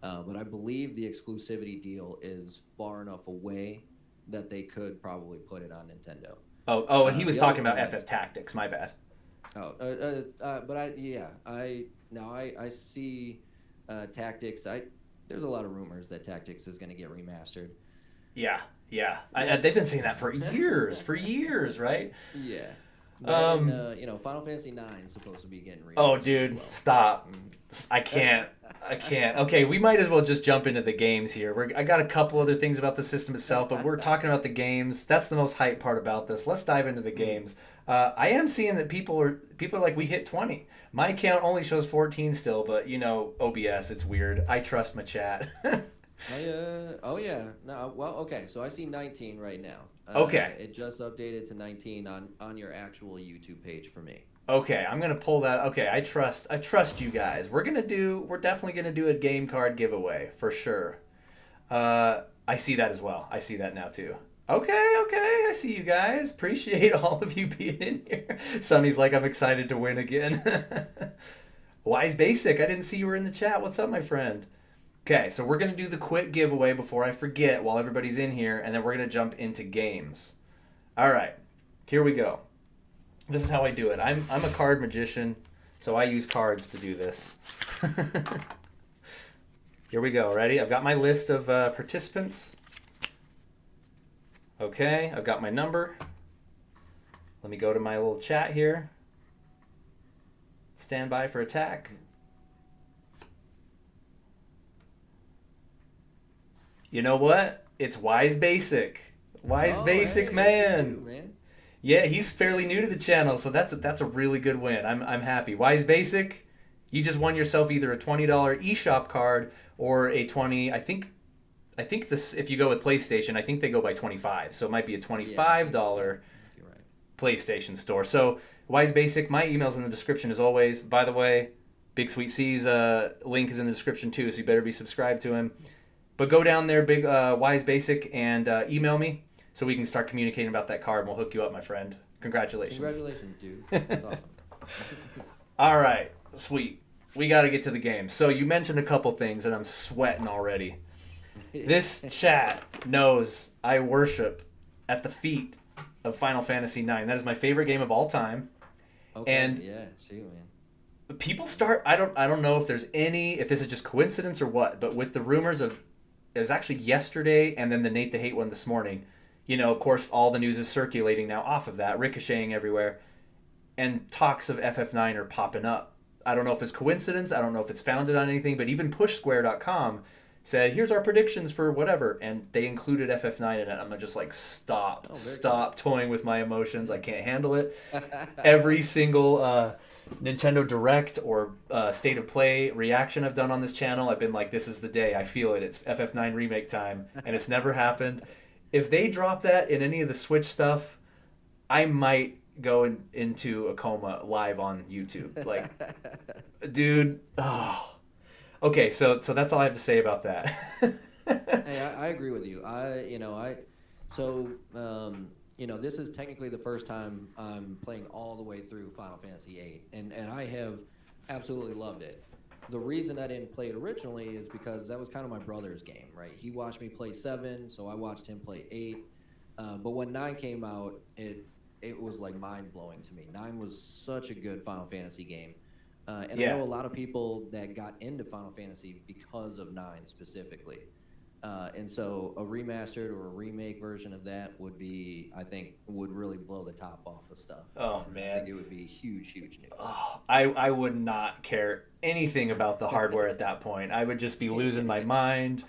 But I believe the exclusivity deal is far enough away that they could probably put it on Nintendo. And he was talking about FF Tactics. My bad. But I see Tactics. There's a lot of rumors that Tactics is going to get remastered. Yeah. They've been saying that for years, right? Yeah. But Final Fantasy IX is supposed to be getting remastered. Oh, dude, stop. I can't. Okay, we might as well just jump into the games here. I got a couple other things about the system itself, but we're talking about the games. That's the most hype part about this. Let's dive into the games. I am seeing that people are like, we hit 20. My account only shows 14 still, but OBS, it's weird. I trust my chat. Okay. So I see 19 right now. Okay. It just updated to 19 on your actual YouTube page for me. Okay, I'm gonna pull that. Okay, I trust you guys. We're definitely gonna do a game card giveaway for sure. I see that as well. I see that now too. Okay, I see you guys. Appreciate all of you being in here. Sonny's like, I'm excited to win again. Wise Basic, I didn't see you were in the chat. What's up, my friend? Okay, so we're gonna do the quick giveaway before I forget while everybody's in here, and then we're gonna jump into games. All right, here we go. This is how I do it. I'm a card magician, so I use cards to do this. Here we go. Ready? I've got my list of participants. Okay, I've got my number. Let me go to my little chat here. Stand by for attack. You know what? It's Wise Basic. Wise Basic, hey, man. too, man. Yeah, he's fairly new to the channel, so that's a really good win. I'm happy. Wise Basic, you just won yourself either a $20 eShop card or a 20. I think this, if you go with PlayStation, I think they go by 25, so it might be a $25 You're right. PlayStation store. So Wise Basic, my email's in the description as always. By the way, BigSweetC's link is in the description too, so you better be subscribed to him. But go down there, Wise Basic, and email me so we can start communicating about that card, and we'll hook you up, my friend. Congratulations. Congratulations, dude. That's awesome. All right, sweet. We got to get to the game. So you mentioned a couple things, and I'm sweating already. This chat knows I worship at the feet of Final Fantasy IX. That is my favorite game of all time. Okay. And yeah, shoot, man. people start. I don't know if this is just coincidence or what, but with the rumors of, it was actually yesterday, and then the Nate the Hate one this morning. Of course, all the news is circulating now off of that, ricocheting everywhere, and talks of FF9 are popping up. I don't know if it's coincidence. I don't know if it's founded on anything, but even PushSquare.com said, here's our predictions for whatever, and they included FF9 in it. I'm just like, stop toying with my emotions. I can't handle it. Every single Nintendo Direct or State of Play reaction I've done on this channel, I've been like, this is the day. I feel it. It's FF9 remake time, and it's never happened. If they drop that in any of the Switch stuff, I might go into a coma live on YouTube. Like, dude, oh. Okay, so that's all I have to say about that. Hey, I agree with you. This is technically the first time I'm playing all the way through Final Fantasy VIII, and I have absolutely loved it. The reason I didn't play it originally is because that was kind of my brother's game, right? He watched me play 7, so I watched him play 8. But when 9 came out, it was like mind-blowing to me. 9 was such a good Final Fantasy game. I know a lot of people that got into Final Fantasy because of 9 specifically. And so a remastered or a remake version of that would really blow the top off of stuff. Oh, man. I think it would be huge news. Oh, I would not care anything about the hardware at that point. I would just be losing my mind.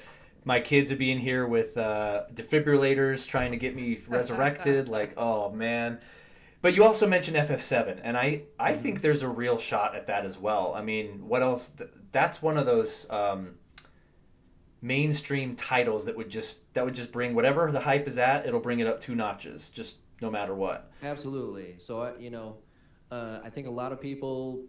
My kids would be in here with defibrillators trying to get me resurrected. Like, oh man. But you also mentioned FF7, and I think there's a real shot at that as well. I mean, what else? That's one of those mainstream titles that would just bring whatever the hype is at. It'll bring it up 2 notches, just no matter what. Absolutely. So I think a lot of people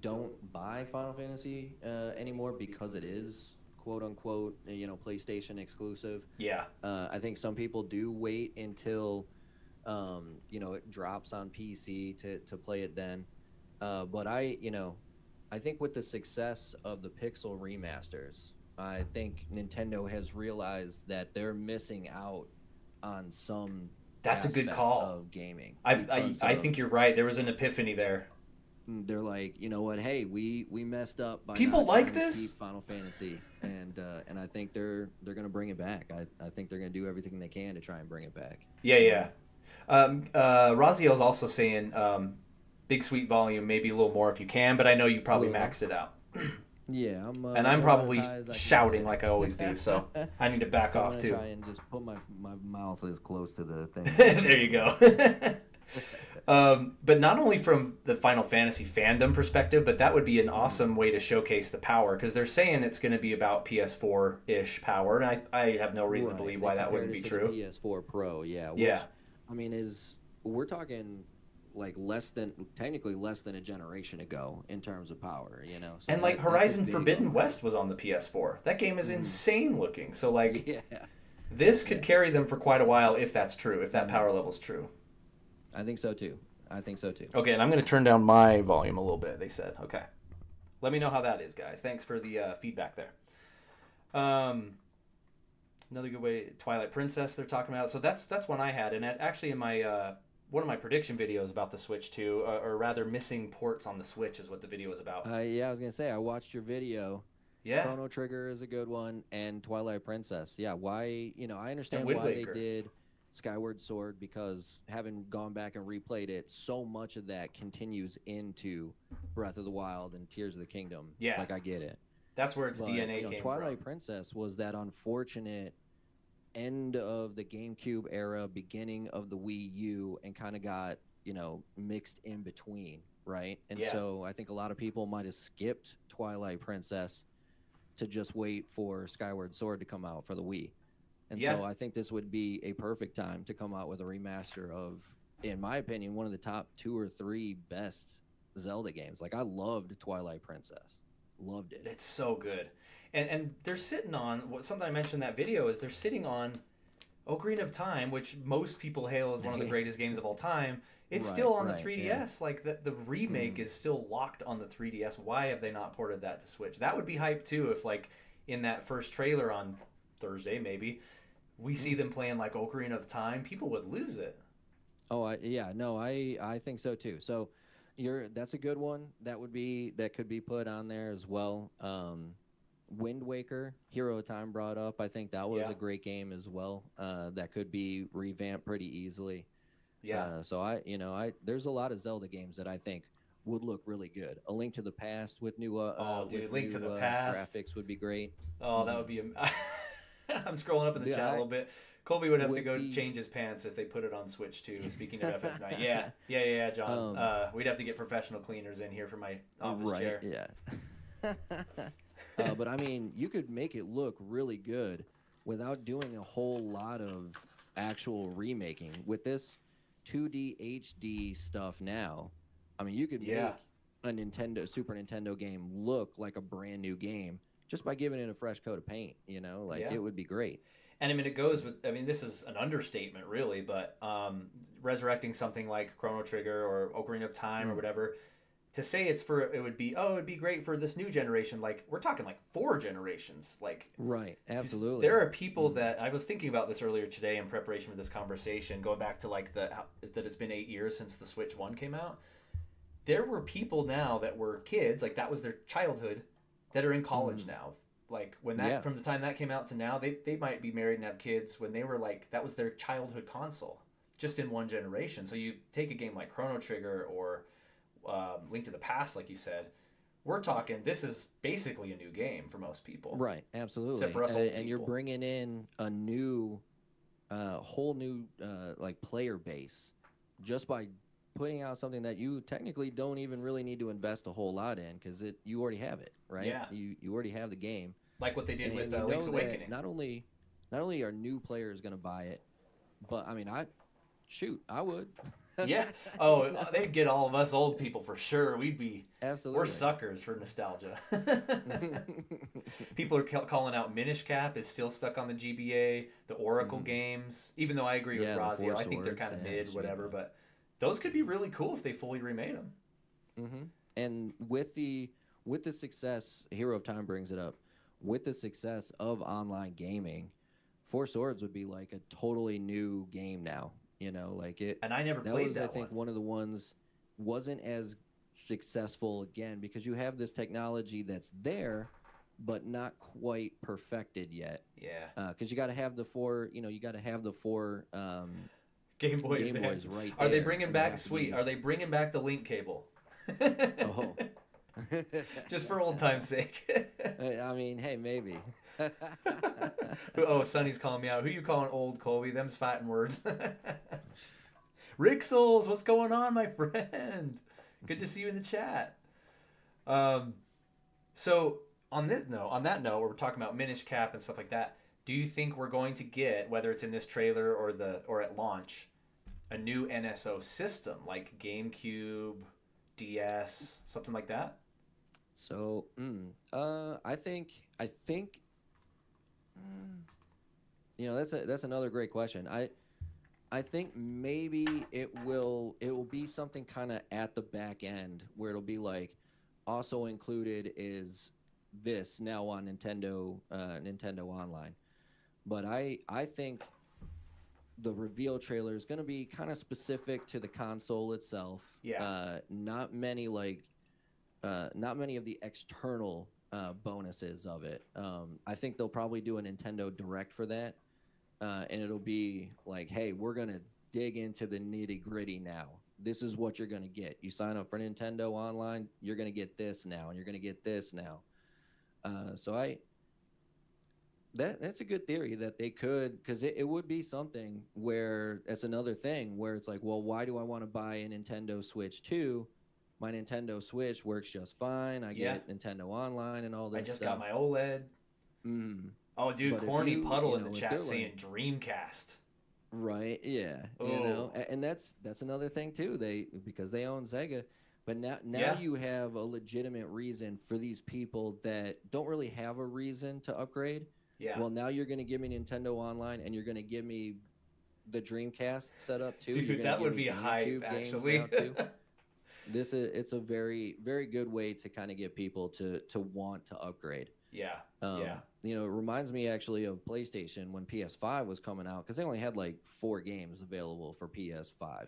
don't buy Final Fantasy anymore because it is quote unquote PlayStation exclusive. Yeah. I think some people do wait until it drops on PC to play it then. But I think with the success of the Pixel remasters, I think Nintendo has realized that they're missing out on some That's a good call of gaming. I think you're right. There was an epiphany there. They're like, you know what? Hey, we messed up by people not like trying to this keep Final Fantasy, and I think they're gonna bring it back. I think they're gonna do everything they can to try and bring it back. Yeah. Raziel's also saying big sweet volume, maybe a little more if you can, but I know you probably maxed it out. Yeah, I'm probably shouting like I always do, so I need to back so off I'm too. try and just put my mouth as close to the thing. There you go. But not only from the Final Fantasy fandom perspective, but that would be an awesome way to showcase the power, because they're saying it's going to be about PS4-ish power, and I have no reason to believe why that wouldn't be true. The PS4 Pro, yeah. Yeah. I mean, we're talking like technically less than a generation ago in terms of power, So and like Horizon Forbidden West was on the PS4. That game is insane looking. So like, this could carry them for quite a while if that's true, if that power level's true. I think so too. Okay, and I'm going to turn down my volume a little bit, they said. Okay. Let me know how that is, guys. Thanks for the feedback there. Another good way, Twilight Princess they're talking about. So that's one I had. And actually in my one of my prediction videos about the Switch 2, or rather missing ports on the Switch is what the video was about. Yeah, I was going to say, I watched your video. Yeah. Chrono Trigger is a good one, and Twilight Princess. Yeah, why, I understand why they did Skyward Sword, because having gone back and replayed it, so much of that continues into Breath of the Wild and Tears of the Kingdom. Yeah. Like, I get it. That's where its DNA came from. Twilight Princess was that unfortunate end of the GameCube era, beginning of the Wii U, and kind of got, mixed in between, right? And so I think a lot of people might have skipped Twilight Princess to just wait for Skyward Sword to come out for the Wii. And so I think this would be a perfect time to come out with a remaster of, in my opinion, one of the top 2 or 3 best Zelda games. Like, I loved Twilight Princess. Loved it. It's so good. And they're sitting on, something I mentioned in that video is they're sitting on Ocarina of Time, which most people hail as one of the greatest games of all time. It's still on the 3DS. Yeah. Like, the remake is still locked on the 3DS. Why have they not ported that to Switch? That would be hype, too, if, like, in that first trailer on Thursday, maybe, we see them playing, like, Ocarina of Time. People would lose it. Oh, I think so, too. So, that's a good one. That could be put on there as well. Wind Waker, Hero of Time brought up. I think that was a great game as well. That could be revamped pretty easily. Yeah. So there's a lot of Zelda games that I think would look really good. A Link to the Past with new Link to the Past graphics would be great. Oh, that would be. I'm scrolling up in the chat a little bit. Colby would have to go change his pants if they put it on Switch too. Speaking of FF9, yeah, John. We'd have to get professional cleaners in here for my office chair. Yeah. But I mean, you could make it look really good without doing a whole lot of actual remaking. With this 2D HD stuff now, I mean, you could make a Super Nintendo game look like a brand new game just by giving it a fresh coat of paint. It would be great. And I mean, it goes with, this is an understatement really, but resurrecting something like Chrono Trigger or Ocarina of Time or whatever, to say it would be great for this new generation. Like, we're talking like 4 generations. Like, right, absolutely. There are people that, I was thinking about this earlier today in preparation for this conversation, going back to like that it's been 8 years since the Switch 1 came out. There were people now that were kids, like that was their childhood, that are in college now. Like when from the time that came out to now, they might be married and have kids when they were like, that was their childhood console, just in one generation. So you take a game like Chrono Trigger or Link to the Past, like you said, we're talking this is basically a new game for most people, Right, except absolutely. for us old And you're people. bringing in a new, whole new like player base just by putting out something that you technically don't even really need to invest a whole lot in because it you already have it, right? Yeah, You already have the game, like what they did with and you Link's know that Awakening. not only are new players going to buy it, but I mean, I would. Yeah. You Oh, know? they'd get all of us old people for sure. We're Absolutely. suckers for nostalgia. People are calling out Minish Cap is still stuck on the GBA, the Oracle Mhm. games. Even though I agree with Yeah, the Four Razio, I think they're Swords. kind of Yeah, mid, should be whatever. fun. But those could be really cool if they fully remade them. And with the success, Hero of Time brings it up. With the success of online gaming, Four Swords would be like a totally new game now. Like it. And I never That played was, I that think, one. one of the ones wasn't as successful again because you have this technology that's there, but not quite perfected yet. Yeah. Because you got to have the four, you got to have the four Game Boy Game Advance. Boys right Are they there, bringing and they back have to sweet? be. Are they bringing back the link cable? Oh. Just for old time's sake. I mean, hey, maybe. Oh, Sonny's calling me out. Who you calling old, Colby? Them's fighting words. Rick Souls, what's going on, my friend? Good to see you in the chat. Um, so on that note, where we're talking about Minish Cap and stuff like that, do you think we're going to get, whether it's in this trailer or at launch, a new NSO system like GameCube, DS, something like that? So, I think, that's another great question. I think maybe it will be something kind of at the back end where it'll be like also included is this now on Nintendo Online. But I think the reveal trailer is going to be kind of specific to the console itself. Yeah. Not many of the external bonuses of it. I think they'll probably do a Nintendo Direct for that, and it'll be like, hey, we're gonna dig into the nitty gritty now. This is what you're gonna get. You sign up for Nintendo Online, you're gonna get this now, and you're gonna get this now. So that's a good theory that they could, because it would be something where that's another thing where it's like, well, why do I want to buy a Nintendo Switch 2? My Nintendo Switch works just fine. I Yeah. get Nintendo Online and all I this just got stuff. my OLED. Mm. Oh, dude, But if corny puddle in the if chat they're saying like, Dreamcast. right, yeah, Oh, and that's another thing too. Because they own Sega, but now yeah, you have a legitimate reason for these people that don't really have a reason to upgrade. yeah. Well, now you're going to give me Nintendo Online, and you're going to give me the Dreamcast setup too. You're Dude, going to that give would me be hype, GameCube games now actually. too. It's a very very good way to kind of get people to want to upgrade. Yeah, yeah. It reminds me actually of PlayStation when PS5 was coming out because they only had like 4 games available for PS5,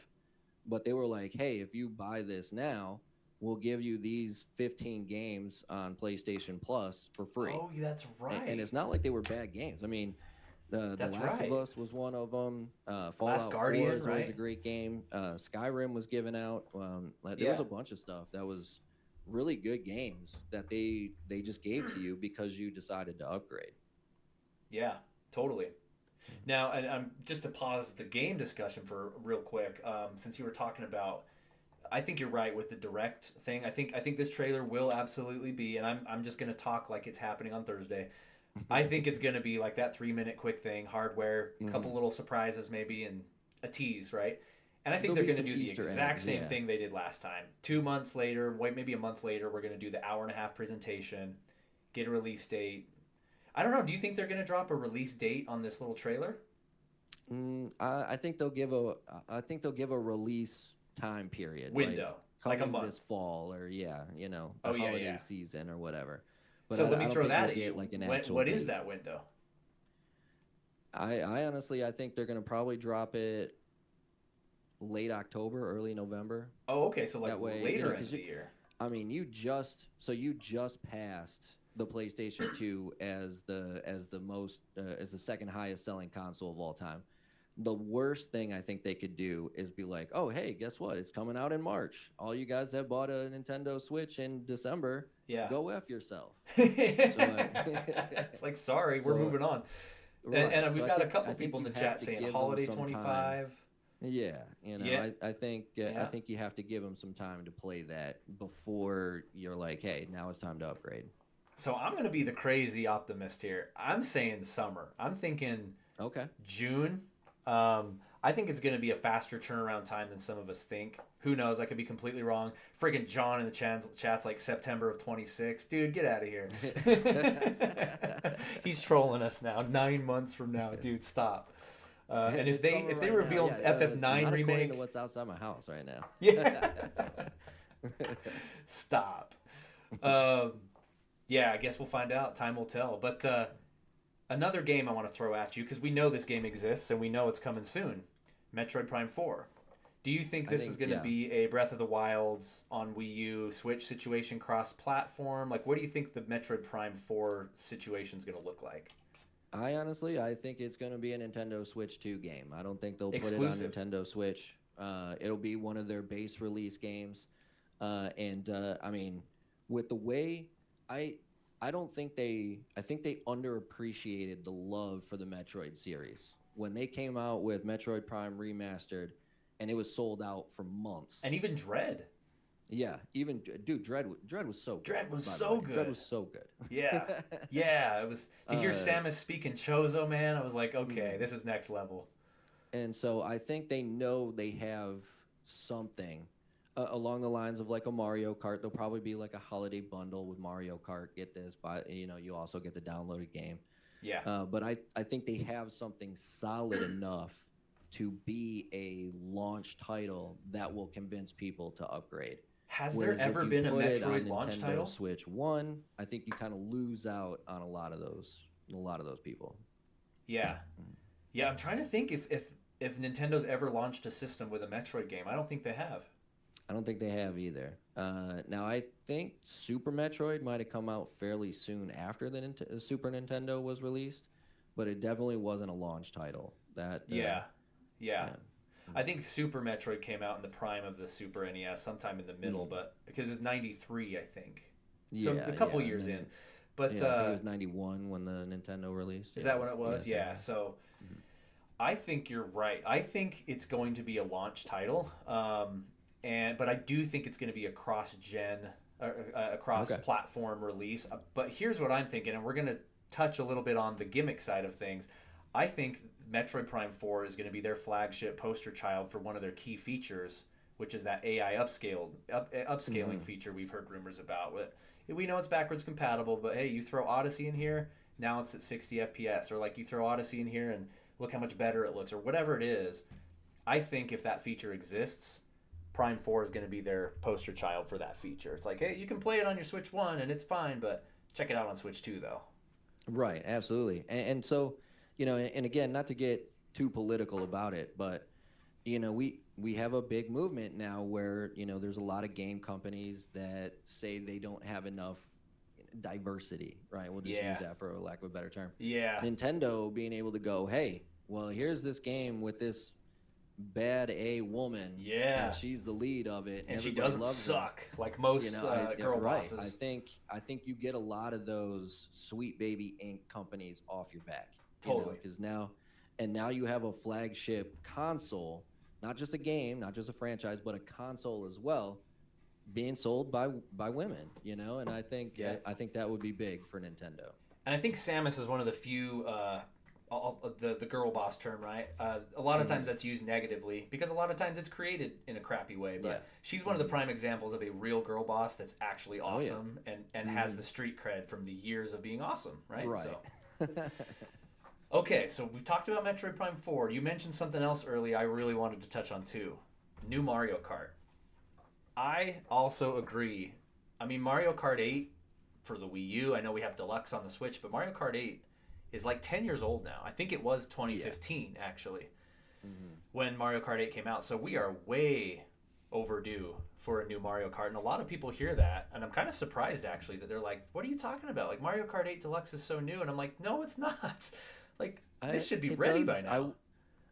but they were like, hey, if you buy this now, we'll give you these 15 games on PlayStation Plus for free. Oh, that's And right. it's not like they were bad games. I mean, The That's Last of right. Us was one of them. Last Fallout 4 Guardian, is always a right? great game. Skyrim was given out. There was Yeah, a bunch of stuff that was really good games that they just gave to you because you decided to upgrade. yeah, totally. Now, and just to pause the game discussion for real quick, since you were talking about, I think you're right with the direct thing. I think this trailer will absolutely be, and I'm just gonna talk like it's happening on Thursday. I think it's gonna be like that 3 minute quick thing, hardware, couple Hmm. little surprises maybe, and a tease, right? And I think There'll they're be gonna some do the Easter exact eggs, same yeah. thing they did last time. 2 months later, wait, maybe a month later, we're gonna do the hour and a half presentation, get a release date. I don't know. Do you think they're gonna drop a release date on this little trailer I think they'll give a release time period, like window, like a coming this month? fall or yeah, the Oh yeah, holiday yeah. season or whatever. But So let I me don't throw think that we'll at get you. like an What actual what is date. that window? I honestly I think they're gonna probably drop it late October, early November. Oh, okay. So like That way, later in because the year. I mean, you just passed the PlayStation 2 as the second highest selling console of all time. the worst thing I think they could do is be like, oh, hey, guess what? It's coming out in March. All you guys that bought a Nintendo Switch in December, Yeah. go F yourself. It's like, sorry, we're So, moving on. right. And So we've I got a think couple people in the you have chat to saying give them holiday some time. 25. Yeah, Yeah. I think I Yeah. think you have to give them some time to play that before you're like, hey, now it's time to upgrade. So I'm going to be the crazy optimist here. I'm saying summer. I'm thinking Okay. June. I think it's going to be a faster turnaround time than some of us think. Who knows? I could be completely wrong. Friggin' John in the chat's like September of 26. Dude, get out of here. He's trolling us now. 9 months from now, dude, stop. And if they reveal FF9 not remake, according to what's outside my house right now. yeah, stop. Yeah, I guess we'll find out. Time will tell. But another game I want to throw at you, because we know this game exists and we know it's coming soon. Metroid Prime 4. Do you think this is going to be a Breath of the Wild on Wii U, Switch situation, cross-platform? Like, what do you think the Metroid Prime 4 situation is going to look like? I think it's going to be a Nintendo Switch 2 game. I don't think they'll Exclusive. put it on Nintendo Switch. It'll be one of their base release games. I mean, with the way I don't think I think they underappreciated the love for the Metroid series. When they came out with Metroid Prime Remastered and it was sold out for months. And even Dread. Yeah, even dude, Dread was so good. Dread was so good. Dread was so good. Yeah. Yeah, it was to hear Samus speak in Chozo, man, I was like, okay, this is next level. And so I think they know they have something along the lines of like a Mario Kart. There'll probably be like a holiday bundle with Mario Kart. Get this, but you also get the downloaded game. Yeah. But I think they have something solid enough to be a launch title that will convince people to upgrade. Has there ever been a Metroid launch Nintendo title? Switch 1, I think you kind of lose out on a lot of those people. Yeah. Yeah, I'm trying to think if Nintendo's ever launched a system with a Metroid game. I don't think they have. I don't think they have either. Now, I think Super Metroid might have come out fairly soon after the Super Nintendo was released, but it definitely wasn't a launch title. Yeah. I think Super Metroid came out in the prime of the Super NES, sometime in the middle, but because it's 93, I think. So a couple years in. But I think it was 91 when the Nintendo released. Is that when it was? Yeah. So I think you're right. I think it's going to be a launch title. But I do think it's going to be a cross-gen, cross-platform release. But here's what I'm thinking, and we're going to touch a little bit on the gimmick side of things. I think Metroid Prime 4 is going to be their flagship poster child for one of their key features, which is that AI upscaling feature we've heard rumors about. We know it's backwards compatible, but hey, you throw Odyssey in here, now it's at 60 FPS. Or like you throw Odyssey in here and look how much better it looks, or whatever it is. I think if that feature exists, Prime 4 is going to be their poster child for that feature. It's like, hey, you can play it on your Switch 1 and it's fine, but check it out on Switch 2, though. Right, absolutely. And so, and again, not to get too political about it, but, we have a big movement now where, there's a lot of game companies that say they don't have enough diversity, right? We'll just use that for a lack of a better term. Yeah. Nintendo being able to go, hey, well, here's this game with this bad A woman. Yeah. And she's the lead of it. And she doesn't suck like most girl bosses. I think you get a lot of those Sweet Baby Inc. companies off your back. Totally. Because now you have a flagship console, not just a game, not just a franchise, but a console as well, being sold by women. And I think that would be big for Nintendo. And I think Samus is one of the few. The girl boss term, right? A lot of times that's used negatively because a lot of times it's created in a crappy way. But she's one of the prime examples of a real girl boss that's actually awesome and has the street cred from the years of being awesome, right? Right. So. Okay, so we've talked about Metroid Prime 4. You mentioned something else earlier I really wanted to touch on too. New Mario Kart. I also agree. I mean, Mario Kart 8 for the Wii U, I know we have Deluxe on the Switch, but Mario Kart 8 is like 10 years old now. I think it was 2015, actually, when Mario Kart 8 came out. So we are way overdue for a new Mario Kart. And a lot of people hear that, and I'm kind of surprised, actually, that they're like, what are you talking about? Like, Mario Kart 8 Deluxe is so new. And I'm like, no, it's not. Like, this should be ready by now.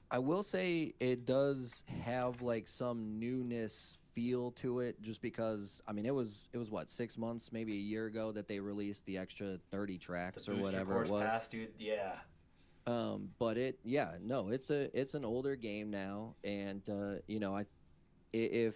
I will say it does have like some newness feel to it, just because I mean it was what, 6 months, maybe a year ago that they released the extra 30 The tracks or booster whatever it course was. pass, dude. Yeah. But yeah, no, it's an older game now, and if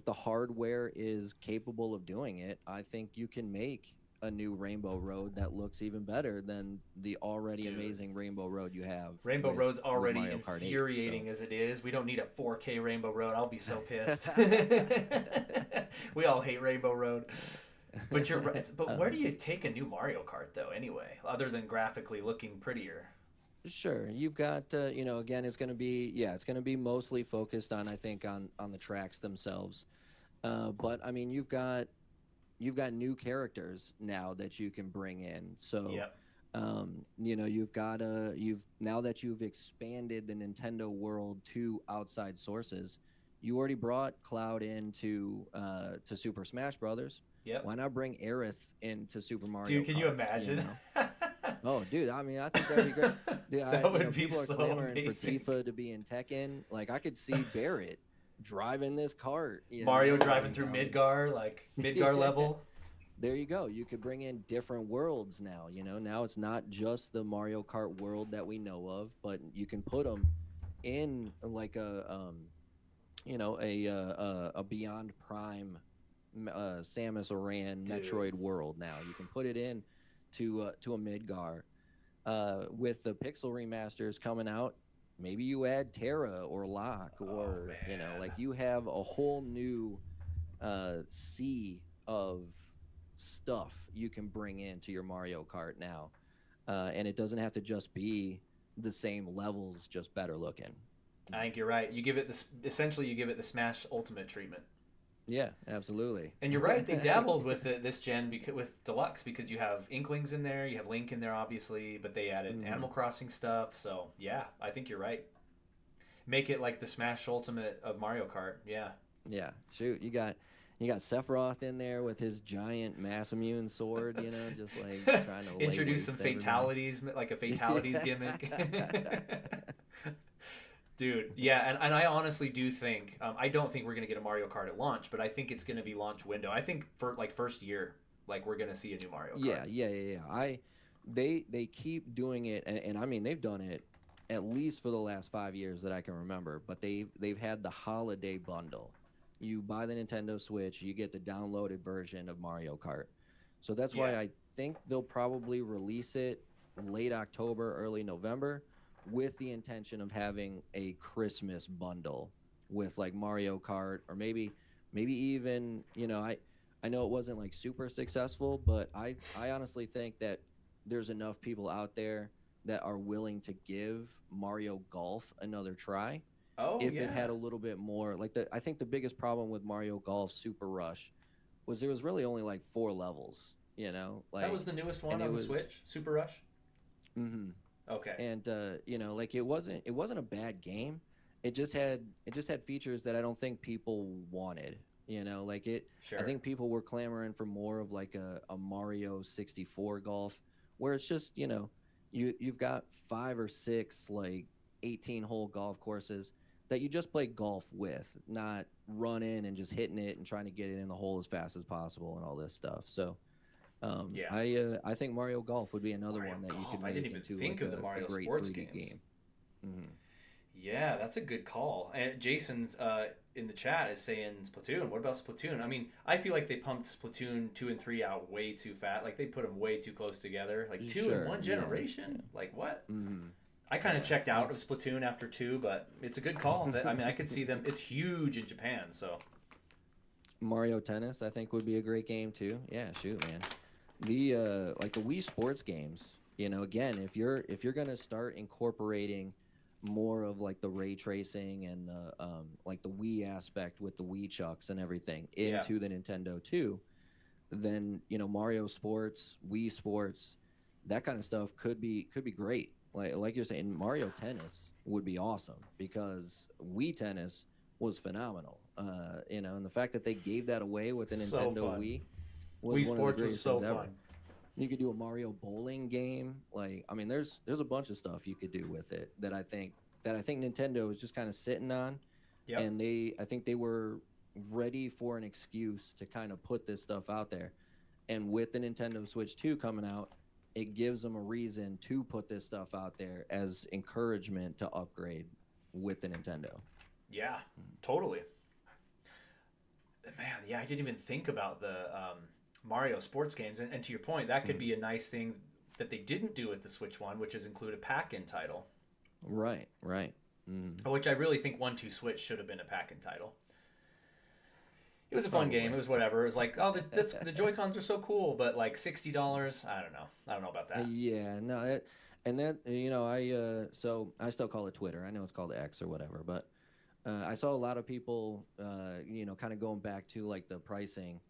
the hardware is capable of doing it, I think you can make a new Rainbow Road that looks even better than the already Dude. amazing Rainbow Road you have Rainbow with Road's already Mario Kart 8. infuriating So as it is. We don't need a 4K Rainbow Road. I'll be so pissed. We all hate Rainbow Road. But you're right. But where do um, you take a new Mario Kart though? Anyway, other than graphically looking prettier. sure, you've got again, it's going to be mostly focused on, I think, on the tracks themselves. But I mean, you've got new characters now that you can bring in. So, Yep. you've now that you've expanded the Nintendo world to outside sources, you already brought Cloud into to Super Smash Brothers. Yep. Why not bring Aerith into Super Mario Dude, can you Kart? You imagine? know? Oh, dude, I mean, I think that'd be great. Dude, That would be people are so clamoring for amazing. Tifa to be in Tekken. Like, I could see Barrett driving this cart. Mario driving Like, through I mean, Midgar, like Midgar yeah, level. there you go. You could bring in different worlds now. Now it's not just the Mario Kart world that we know of, but you can put them in like a Beyond Prime, Samus Aran Dude. Metroid world. Now you can put it in to a Midgar. With the Pixel remasters coming out, maybe you add Terra or Locke, Oh or man. like, you have a whole new sea of stuff you can bring into your Mario Kart now, and it doesn't have to just be the same levels, just better looking. I think you're right. You give it this essentially you give it the Smash Ultimate treatment. Yeah, absolutely. And you're right, they dabbled with it this gen because, with Deluxe, because you have Inklings in there, you have Link in there, obviously, but they added Hmm. Animal Crossing stuff. So yeah, I think you're right. Make it like the Smash Ultimate of Mario Kart. Yeah, Yeah, shoot, you got Sephiroth in there with his giant mass immune sword, just like trying to lay introduce some waste everybody. fatalities, like a fatalities gimmick. Dude, yeah, and I honestly do think I don't think we're gonna get a Mario Kart at launch, but I think it's gonna be launch window. I think for like first year, like we're gonna see a new Mario Kart. Yeah, yeah, yeah, yeah. They keep doing it, and I mean, they've done it at least for the last 5 years that I can remember. But they've had the holiday bundle. You buy the Nintendo Switch, you get the downloaded version of Mario Kart. So that's why Yeah. I think they'll probably release it late October, early November, with the intention of having a Christmas bundle with like Mario Kart, or maybe even, I know it wasn't like super successful, but I honestly think that there's enough people out there that are willing to give Mario Golf another try Oh if it had yeah, a little bit more. Like, I think the biggest problem with Mario Golf Super Rush was there was really only like 4 levels, that was like, the newest and one it on the was. Switch, Super Rush. Mhm. Okay, And like, it wasn't a bad game. It just had features that I don't think people wanted. Like, I sure. think people were clamoring for more of like a Mario 64 golf, where it's just, you've got 5 or 6 like 18-hole golf courses that you just play golf with, not run in and just hitting it and trying to get it in the hole as fast as possible and all this stuff. So, Yeah, I think Mario Golf would be another Mario one that you could Golf. I didn't make even into think like of the a Mario great sports 3D games. game. Hmm. Yeah, that's a good call. And Jason's in the chat is saying Splatoon. What about Splatoon? I mean, I feel like they pumped Splatoon 2 and 3 out way too fat. Like they put them way too close together. Like two in Sure. one Yeah. Yeah. generation? Like what? Hmm. I kind of Yeah. checked out of It's Splatoon after 2, but it's a good call. I mean, I could see them. It's huge in Japan, so Mario Tennis, I think, would be a great game too. Yeah. Shoot, man. The like the Wii Sports games. Again, if you're gonna start incorporating more of like the ray tracing and the like the Wii aspect with the Wii chucks and everything yeah. into the Nintendo 2, then Mario Sports, Wii Sports, that kind of stuff could be great. Like you're saying, Mario Tennis would be awesome because Wii Tennis was phenomenal. And the fact that they gave that away with the So Nintendo fun. Wii was Wii one of the Sports was greatest so things ever. fun. You could do a Mario bowling game. Like, I mean, there's a bunch of stuff you could do with it that I think that I think Nintendo was just kind of sitting on, Yep. and I think they were ready for an excuse to kind of put this stuff out there. And with the Nintendo Switch 2 coming out, it gives them a reason to put this stuff out there as encouragement to upgrade with the Nintendo. Yeah, totally. Man, yeah, I didn't even think about the Mario sports games. And to your point, that could be a nice thing that they didn't do with the Switch One, which is include a pack-in title. Right, right. Which I really think 1-2 Switch should have been a pack-in title. It was a fun game. It Probably. was whatever. It was like, oh, the Joy Cons are so cool, but like $60. I don't know. I don't know about that. Yeah, no, and that I so I still call it Twitter. I know it's called X or whatever, but I saw a lot of people, kind of going back to like the pricing.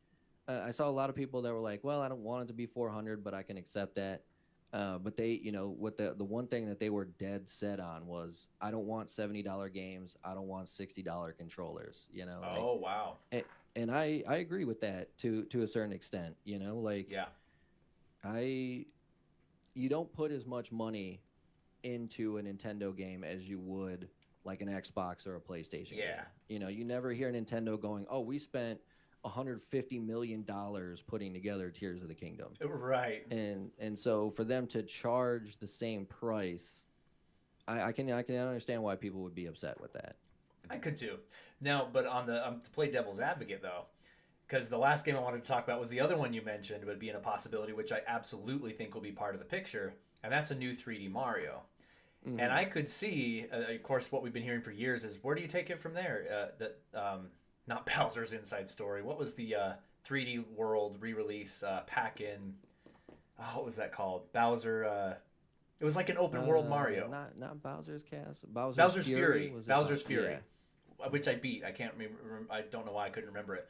I saw a lot of people that were like, "Well, I don't want it to be 400, but I can accept that." But they, what the one thing that they were dead set on was, I don't want $70 games. I don't want $60 controllers. Like, Oh wow. and, and I agree with that to a certain extent. Like Yeah. I you don't put as much money into a Nintendo game as you would like an Xbox or a PlayStation Yeah. game. You never hear Nintendo going, "Oh, we spent $150 million putting together Tears of the Kingdom." Right. And so for them to charge the same price, I can understand why people would be upset with that. I could too. Now, but on the to play devil's advocate though, because the last game I wanted to talk about was the other one you mentioned would be a possibility, which I absolutely think will be part of the picture, and that's a new 3D Mario. And I could see, of course, what we've been hearing for years is where do you take it from there? Not Bowser's Inside Story. What was the 3D World re-release pack-in? Oh, what was that called? Bowser. It was like an open world Mario. Not Bowser's Castle. Bowser's Fury. Was it Bowser's Fury, Yeah. which I beat. I can't remember. I don't know why I couldn't remember it.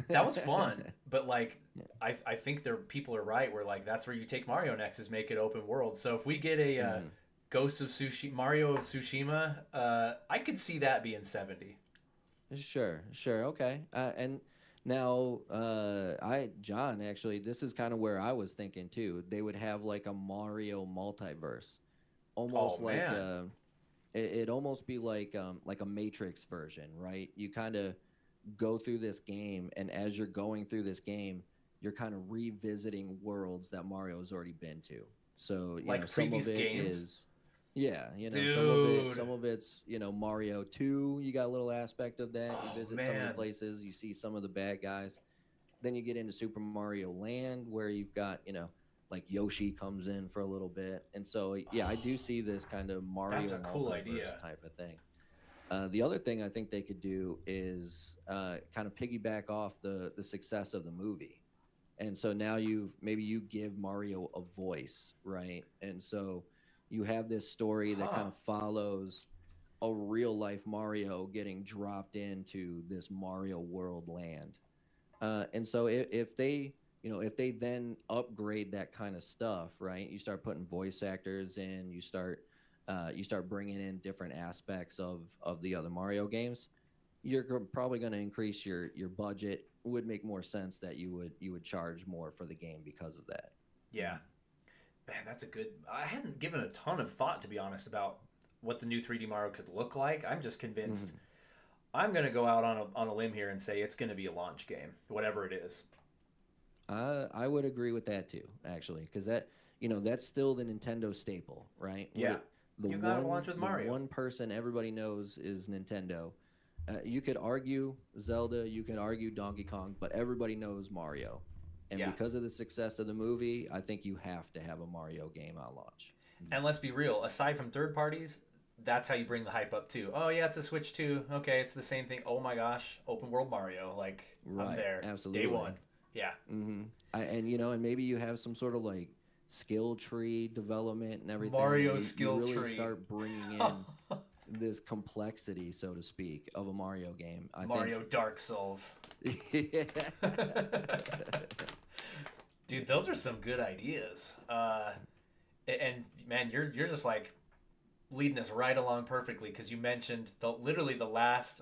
That was fun, but like, I think people are right. Where like that's where you take Mario next is make it open world. So if we get a Ghost of Tsushima, Mario of Tsushima, I could see that being 70. Sure, okay. And now, John, actually, this is kind of where I was thinking too. They would have like a Mario multiverse, almost Oh like man, it'd almost be like a Matrix version, right? You kind of go through this game, and as you're going through this game, you're kind of revisiting worlds that Mario's already been to. So like some previous of it games, is. Yeah, dude. some of it's, Mario 2, you got a little aspect of that. You Oh visit some of the man, places, you see some of the bad guys. Then you get into Super Mario Land where you've got, like Yoshi comes in for a little bit. And so, yeah, I do see this kind of that's Mario a cool multiverse idea. type of thing. The other thing I think they could do is kind of piggyback off the success of the movie. And so now maybe you give Mario a voice, right? And so you have this story that kind Huh? of follows a real life Mario getting dropped into this Mario world land. And so if they then upgrade that kind of stuff, right? You start putting voice actors in, you start bringing in different aspects of the other Mario games. You're probably going to increase your budget. It would make more sense that you would charge more for the game because of that. Yeah, man, that's a good. I hadn't given a ton of thought, to be honest, about what the new 3D Mario could look like. I'm just convinced. Mhm. I'm gonna go out on a limb here and say it's gonna be a launch game, whatever it is. I would agree with that too, actually, because that's still the Nintendo staple, right? Yeah, you gotta launch with The Mario. one person everybody knows is Nintendo. You could argue Zelda, you could argue Donkey Kong, but everybody knows Mario. And Yeah, because of the success of the movie, I think you have to have a Mario game on launch. and let's be real. Aside from third parties, that's how you bring the hype up too. Oh yeah, it's a Switch 2. Okay, it's the same thing. Oh my gosh, open world Mario. Like I'm Right, there. Day absolutely. one. Yeah. And maybe you have some sort of like skill tree development and everything, and Mario you skill really tree. start bringing in this complexity, so to speak, of a Mario game. I Mario Dark Souls. think. Dude, those are some good ideas. And man, you're just like leading us right along perfectly because you mentioned literally the last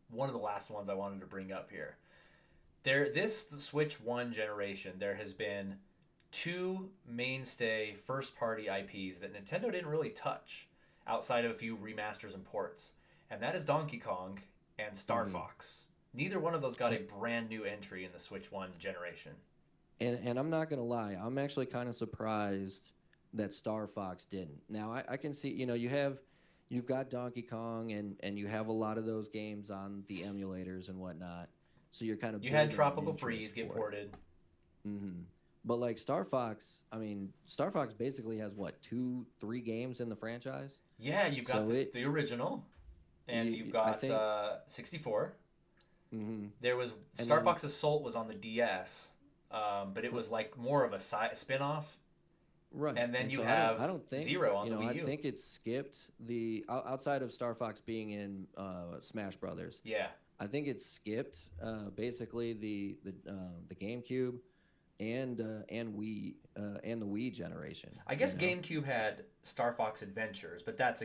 one of the last ones I wanted to bring up here. This Switch 1 generation, there has been two mainstay first party IPs that Nintendo didn't really touch. outside of a few remasters and ports, and that is Donkey Kong and Star Fox. Neither one of those got a brand new entry in the Switch 1 generation. And I'm not gonna lie, I'm actually kind of surprised that Star Fox didn't. Now I can see, you've got Donkey Kong and you have a lot of those games on the emulators and whatnot. So you're kind of You had building an Tropical interest Freeze get for it. ported. But like Star Fox, I mean, Star Fox basically has what, 2-3 games in the franchise? Yeah, you've got the original, and you've got 64. There was Star Fox Assault was on the DS, but it was like more of a spin-off. Right. And then And you so have I don't think, Zero on the Wii U. I think it skipped outside of Star Fox being in Smash Brothers. Yeah. I think it skipped basically the GameCube and Wii and the Wii generation. I guess GameCube had Star Fox Adventures, but that's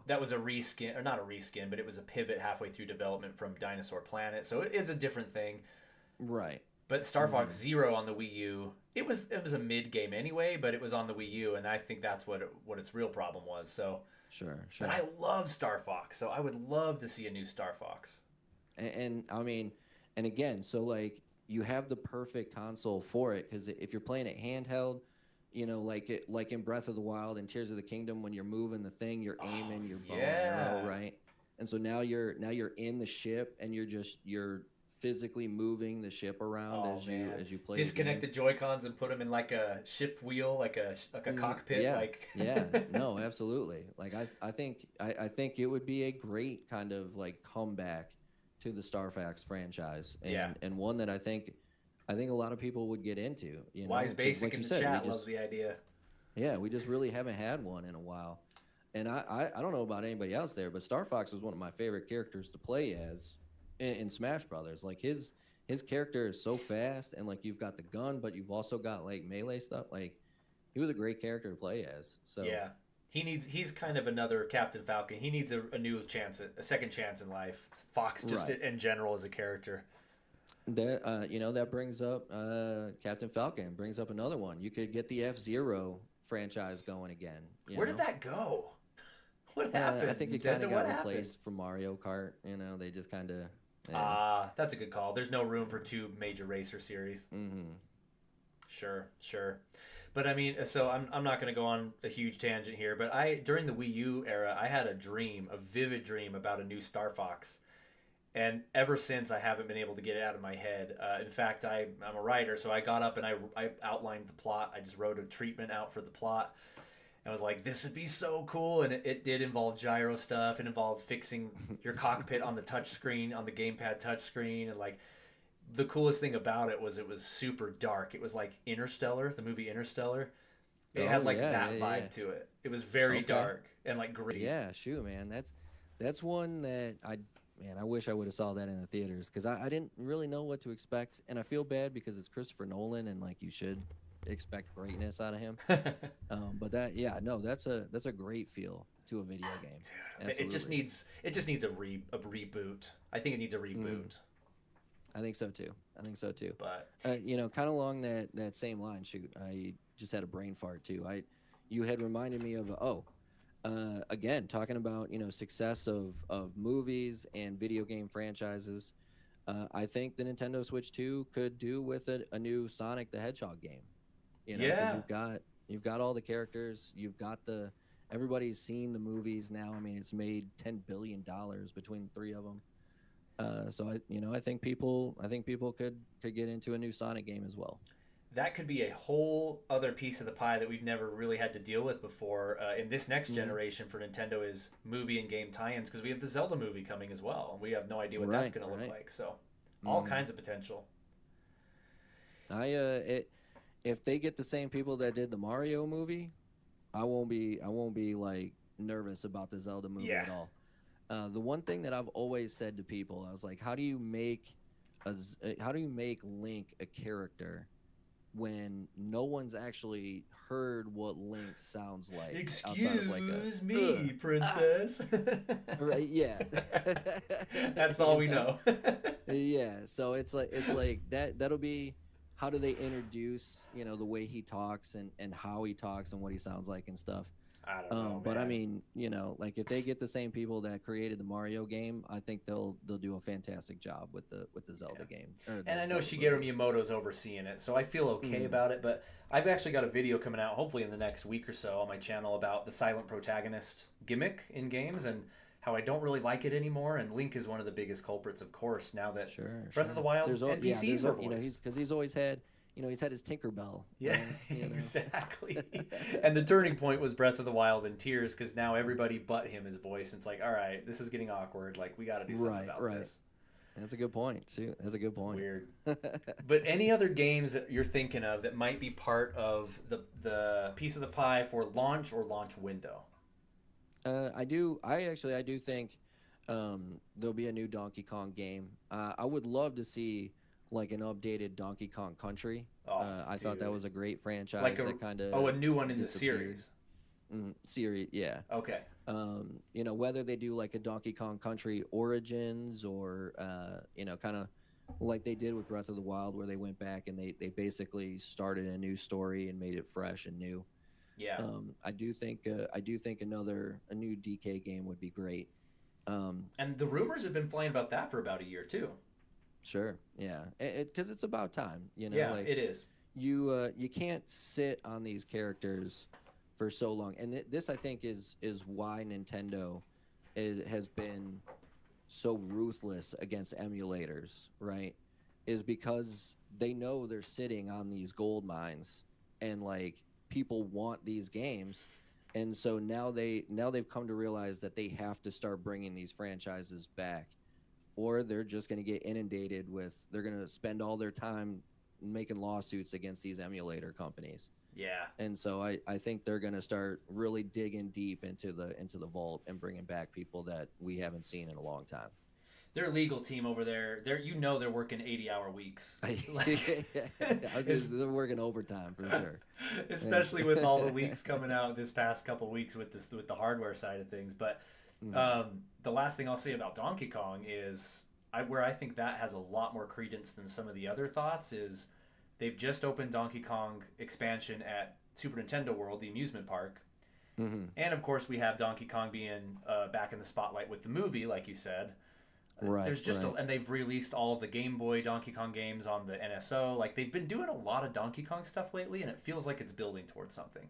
that was a reskin, or not a reskin, but it was a pivot halfway through development from Dinosaur Planet, so it's a different thing. Right. But Star Fox Zero on the Wii U, it was a mid game anyway, but it was on the Wii U, and I think that's what its real problem was. So Sure. But I love Star Fox, so I would love to see a new Star Fox. And I mean, and again, so like you have the perfect console for it, because if you're playing it handheld, like in Breath of the Wild and Tears of the Kingdom, when you're moving the thing, you're aiming your bow and arrow, right? And so now you're in the ship, and you're physically moving the ship around as you play. Disconnect the Joy-Cons and put them in like a ship wheel, like a cockpit. No, absolutely. Like I think it would be a great kind of like comeback to the Star Fox franchise, and one that I think a lot of people would get into. Wise Basic in the chat loves the idea. Yeah, we just really haven't had one in a while, and I don't know about anybody else there, but Star Fox was one of my favorite characters to play as in Smash Brothers. Like his character is so fast, and like you've got the gun, but you've also got like melee stuff. Like he was a great character to play as. So yeah. He's kind of another Captain Falcon. He needs a new chance, a second chance in life. Fox just in general as a character. That that brings up Captain Falcon. Brings up another one. You could get the F-Zero franchise going again. Where did that go? What happened? I think it kind of got replaced from Mario Kart. They just kind of. That's a good call. There's no room for two major racer series. Sure. But I mean, so I'm not going to go on a huge tangent here, but during the Wii U era, I had a vivid dream about a new Star Fox. And ever since, I haven't been able to get it out of my head. In fact, I'm a writer, so I got up and I outlined the plot. I just wrote a treatment out for the plot. I was like, this would be so cool. And it did involve gyro stuff. It involved fixing your cockpit on the touchscreen, on the gamepad touchscreen, and like, the coolest thing about it was super dark. It was like Interstellar, the movie Interstellar. It had like that vibe to it. It was very dark and like gritty. Yeah, shoot, man. That's one that I wish I would have saw that in the theaters, because I didn't really know what to expect, and I feel bad because it's Christopher Nolan, and like you should expect greatness out of him. But that's a great feel to a video game. Dude, it just needs a reboot. I think it needs a reboot. I think so too. But kind of along that same line. Shoot, I just had a brain fart too. You had reminded me of again talking about success of movies and video game franchises. I think the Nintendo Switch 2 could do with a new Sonic the Hedgehog game. 'Cause you've got all the characters. You've got everybody's seen the movies now. I mean, it's made $10 billion between the three of them. So I think people could get into a new Sonic game as well. That could be a whole other piece of the pie that we've never really had to deal with before in this next generation for Nintendo is movie and game tie-ins, because we have the Zelda movie coming as well, and we have no idea what that's going to look like. So all kinds of potential. If they get the same people that did the Mario movie, I won't be like nervous about the Zelda movie at all. The one thing that I've always said to people, I was like, how do you make Link a character when no one's actually heard what Link sounds like? Excuse me, princess. Right? Yeah. That's all we know. Yeah. So it's like that. That'll be, how do they introduce the way he talks and how he talks and what he sounds like and stuff. I don't know, But I man. mean, like if they get the same people that created the Mario game, I think they'll do a fantastic job with the Zelda Yeah. game or And the I know Zelda Shigeru movie. Miyamoto's overseeing it, so I feel okay Mm, about it. But I've actually got a video coming out, hopefully in the next week or so, on my channel about the silent protagonist gimmick in games and how I don't really like it anymore. And Link is one of the biggest culprits, of course, now that sure, Breath of the sure. Wild Yeah, NPCs were he's voiced. because he's always had, he's had his Tinkerbell, Yeah, right? exactly. And the turning point was Breath of the Wild and Tears because now everybody but him is voiced. And it's like, all right, this is getting awkward. Like, we got to do something Right, about right. this. That's a good point. Shoot, that's a good point. Weird. But any other games that you're thinking of that might be part of the piece of the pie for launch or launch window? I do think there'll be a new Donkey Kong game. I would love to see like an updated Donkey Kong Country. Oh, I thought that dude. was a great Like franchise a that kind a of new one in the disappeared. series. Series, yeah. Okay. Whether they do like a Donkey Kong Country Origins or kind of like they did with Breath of the Wild, where they went back and they basically started a new story and made it fresh and new. Yeah. I do think a new DK game would be great. Um, And the rumors have been flying about that for about a year too. sure, yeah, because it's about time. Yeah, Like it is. you can't sit on these characters for so long, and this I think is why Nintendo has been so ruthless against emulators, right? Is because they know they're sitting on these gold mines and like people want these games. And so now they've come to realize that they have to start bringing these franchises back or they're just going to get inundated with they're going to spend all their time making lawsuits against these emulator companies. Yeah. And so I think they're going to start really digging deep into the vault and bringing back people that we haven't seen in a long time. Their legal team over there, they're working 80-hour weeks. Like I was gonna say they're working overtime for sure. And especially with all the leaks coming out this past couple weeks with the hardware side of things. But Mhm. the last thing I'll say about Donkey Kong is where I think that has a lot more credence than some of the other thoughts is they've just opened Donkey Kong expansion at Super Nintendo World, the amusement park. Mhm. And of course, we have Donkey Kong being back in the spotlight with the movie, like you said. Right, There's just right. and they've released all of the Game Boy Donkey Kong games on the NSO. Like they've been doing a lot of Donkey Kong stuff lately, and it feels like it's building towards something.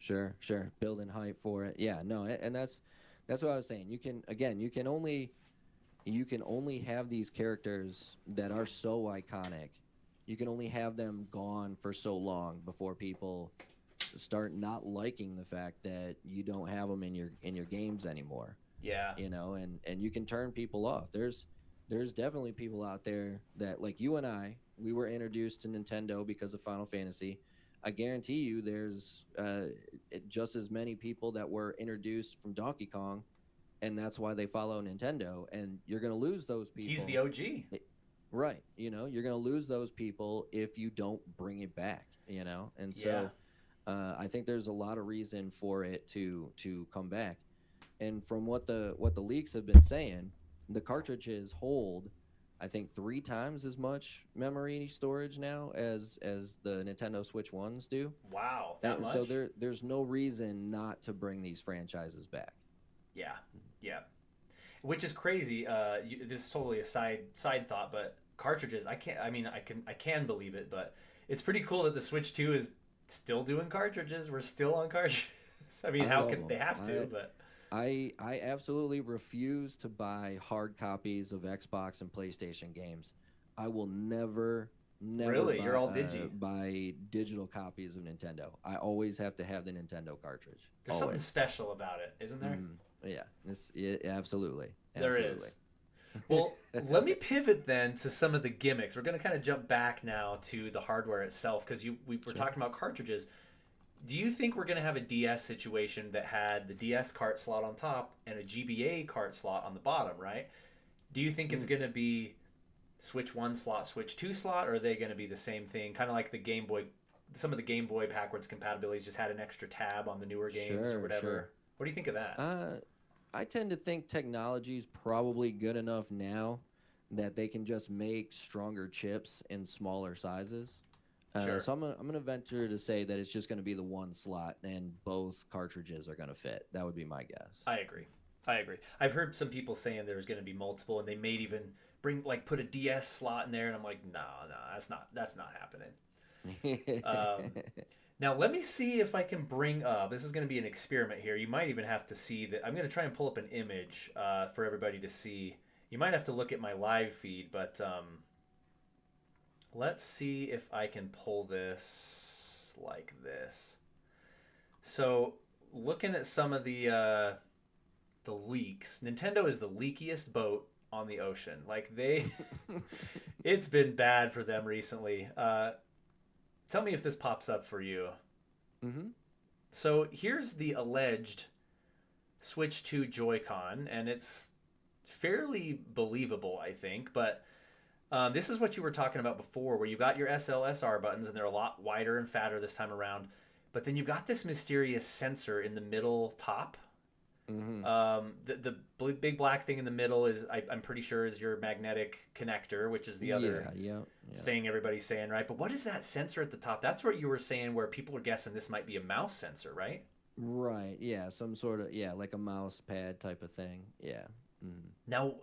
Sure, sure. Building hype for it. Yeah, no, and that's what I was saying. You can only have these characters that are so iconic. You can only have them gone for so long before people start not liking the fact that you don't have them in your games anymore. Yeah, And you can turn people off. There's definitely people out there that like you and we were introduced to Nintendo because of Final Fantasy. I guarantee you there's just as many people that were introduced from Donkey Kong, and that's why they follow Nintendo, and you're going to lose those he's the people. OG. Right, you're going to lose those people if you don't bring it back. And Yeah, so I think there's a lot of reason for it to come back. And from what the leaks have been saying, the cartridges hold, I think, 3 times as much memory storage now as the Nintendo Switch ones do. wow, that And so much. there's no reason not to bring these franchises back. Yeah, yeah. Which is crazy. This is totally a side thought, but cartridges. I can't. I mean, I can believe it, but it's pretty cool that the Switch 2 is still doing cartridges. We're still on cartridges. I mean, I how love can they them. have to? I But I absolutely refuse to buy hard copies of Xbox and PlayStation games. I will never really, you're all digi. buy digital copies of Nintendo. I always have to have the Nintendo cartridge. There's something Always. special about it, isn't there? Yeah. Absolutely. There Absolutely. is. Well, let me pivot then to some of the gimmicks. We're going to kind of jump back now to the hardware itself because we were Sure. talking about cartridges. Do you think we're going to have a DS situation that had the DS cart slot on top and a GBA cart slot on the bottom, right? Do you think it's Mm. going to be Switch 1 slot, Switch 2 slot, or are they going to be the same thing? Kind of like the Game Boy, some of the Game Boy backwards compatibilities just had an extra tab on the newer games or Sure, whatever. sure. What do you think of that? Uh, I tend to think technology is probably good enough now that they can just make stronger chips in smaller sizes. Sure. So I'm gonna venture to say that it's just gonna be the one slot, and both cartridges are gonna fit. That would be my guess. I agree. I agree. I've heard some people saying there's going to be multiple, and they may even put a DS slot in there, and I'm like, no, no, that's not happening. Um, Now let me see if I can bring up. This is going to be an experiment here. You might even have to see that. I'm going to try and pull up an image for everybody to see. You might have to look at my live feed, but let's see if I can pull this like this. So looking at some of the leaks, Nintendo is the leakiest boat on the ocean. Like it's been bad for them recently. Tell me if this pops up for you. Mm-hmm. So here's the alleged Switch 2 Joy-Con, and it's fairly believable, I think. But this is what you were talking about before, where you got your SLSR buttons, and they're a lot wider and fatter this time around. But then you've got this mysterious sensor in the middle top. Mm-hmm. The big black thing in the middle is I'm pretty sure is your magnetic connector, which is the other Yeah. thing everybody's saying, right? But what is that sensor at the top? That's what you were saying, where people are guessing this might be a mouse sensor, right? Right. Yeah. Some sort of like a mouse pad type of thing. Yeah. Mm-hmm. Now,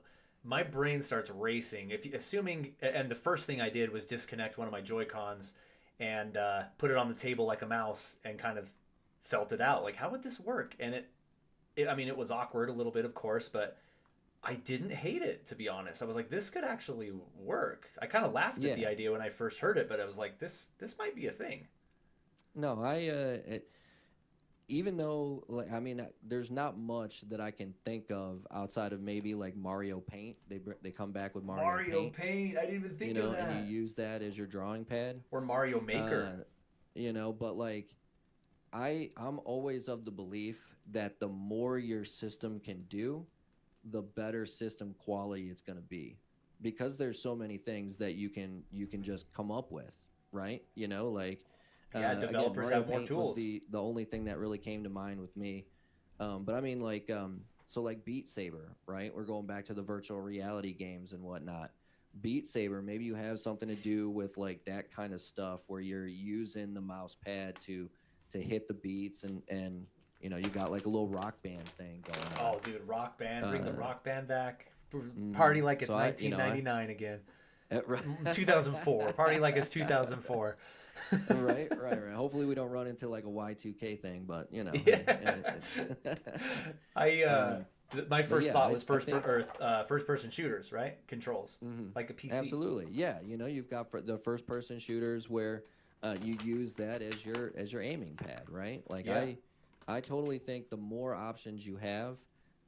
my brain starts racing. If assuming, and the first thing I did was disconnect one of my Joy Cons and put it on the table like a mouse and kind of felt it out. Like, how would this work? And I mean, it was awkward a little bit, of course, but I didn't hate it, to be honest. I was like, this could actually work. I kind of laughed at the Yeah. idea when I first heard it, but I was like, this might be a thing. No, even though like I mean, there's not much that I can think of outside of maybe like Mario Paint. They come back with Mario Mario Paint, Paint, I didn't even think of and you that. use that as your drawing pad. Or Mario Maker. Uh, but like I'm always of the belief that the more your system can do, the better system quality it's going to be, because there's so many things that you can just come up with, right? Like Yeah, again, developers Mario have more Paint was tools. the only thing that really came to mind with me. But I mean, like so like Beat Saber, right? We're going back to the virtual reality games and whatnot. Beat Saber, maybe you have something to do with like that kind of stuff where you're using the mouse pad to hit the beats, and you got like a little rock band thing going on. Oh, dude, Rock Band, bring the Uh, Rock Band back. mhm. Party like it's So I, 1999 again. right, 2004. Party like it's 2004. right. Hopefully we don't run into like a Y2K thing, but Yeah. I um, my but first yeah, thought was I think first person shooters, right? Controls mhm, like a PC. absolutely, yeah. You've got the first person shooters where you use that as your aiming pad, right? Like Yeah. I totally think the more options you have,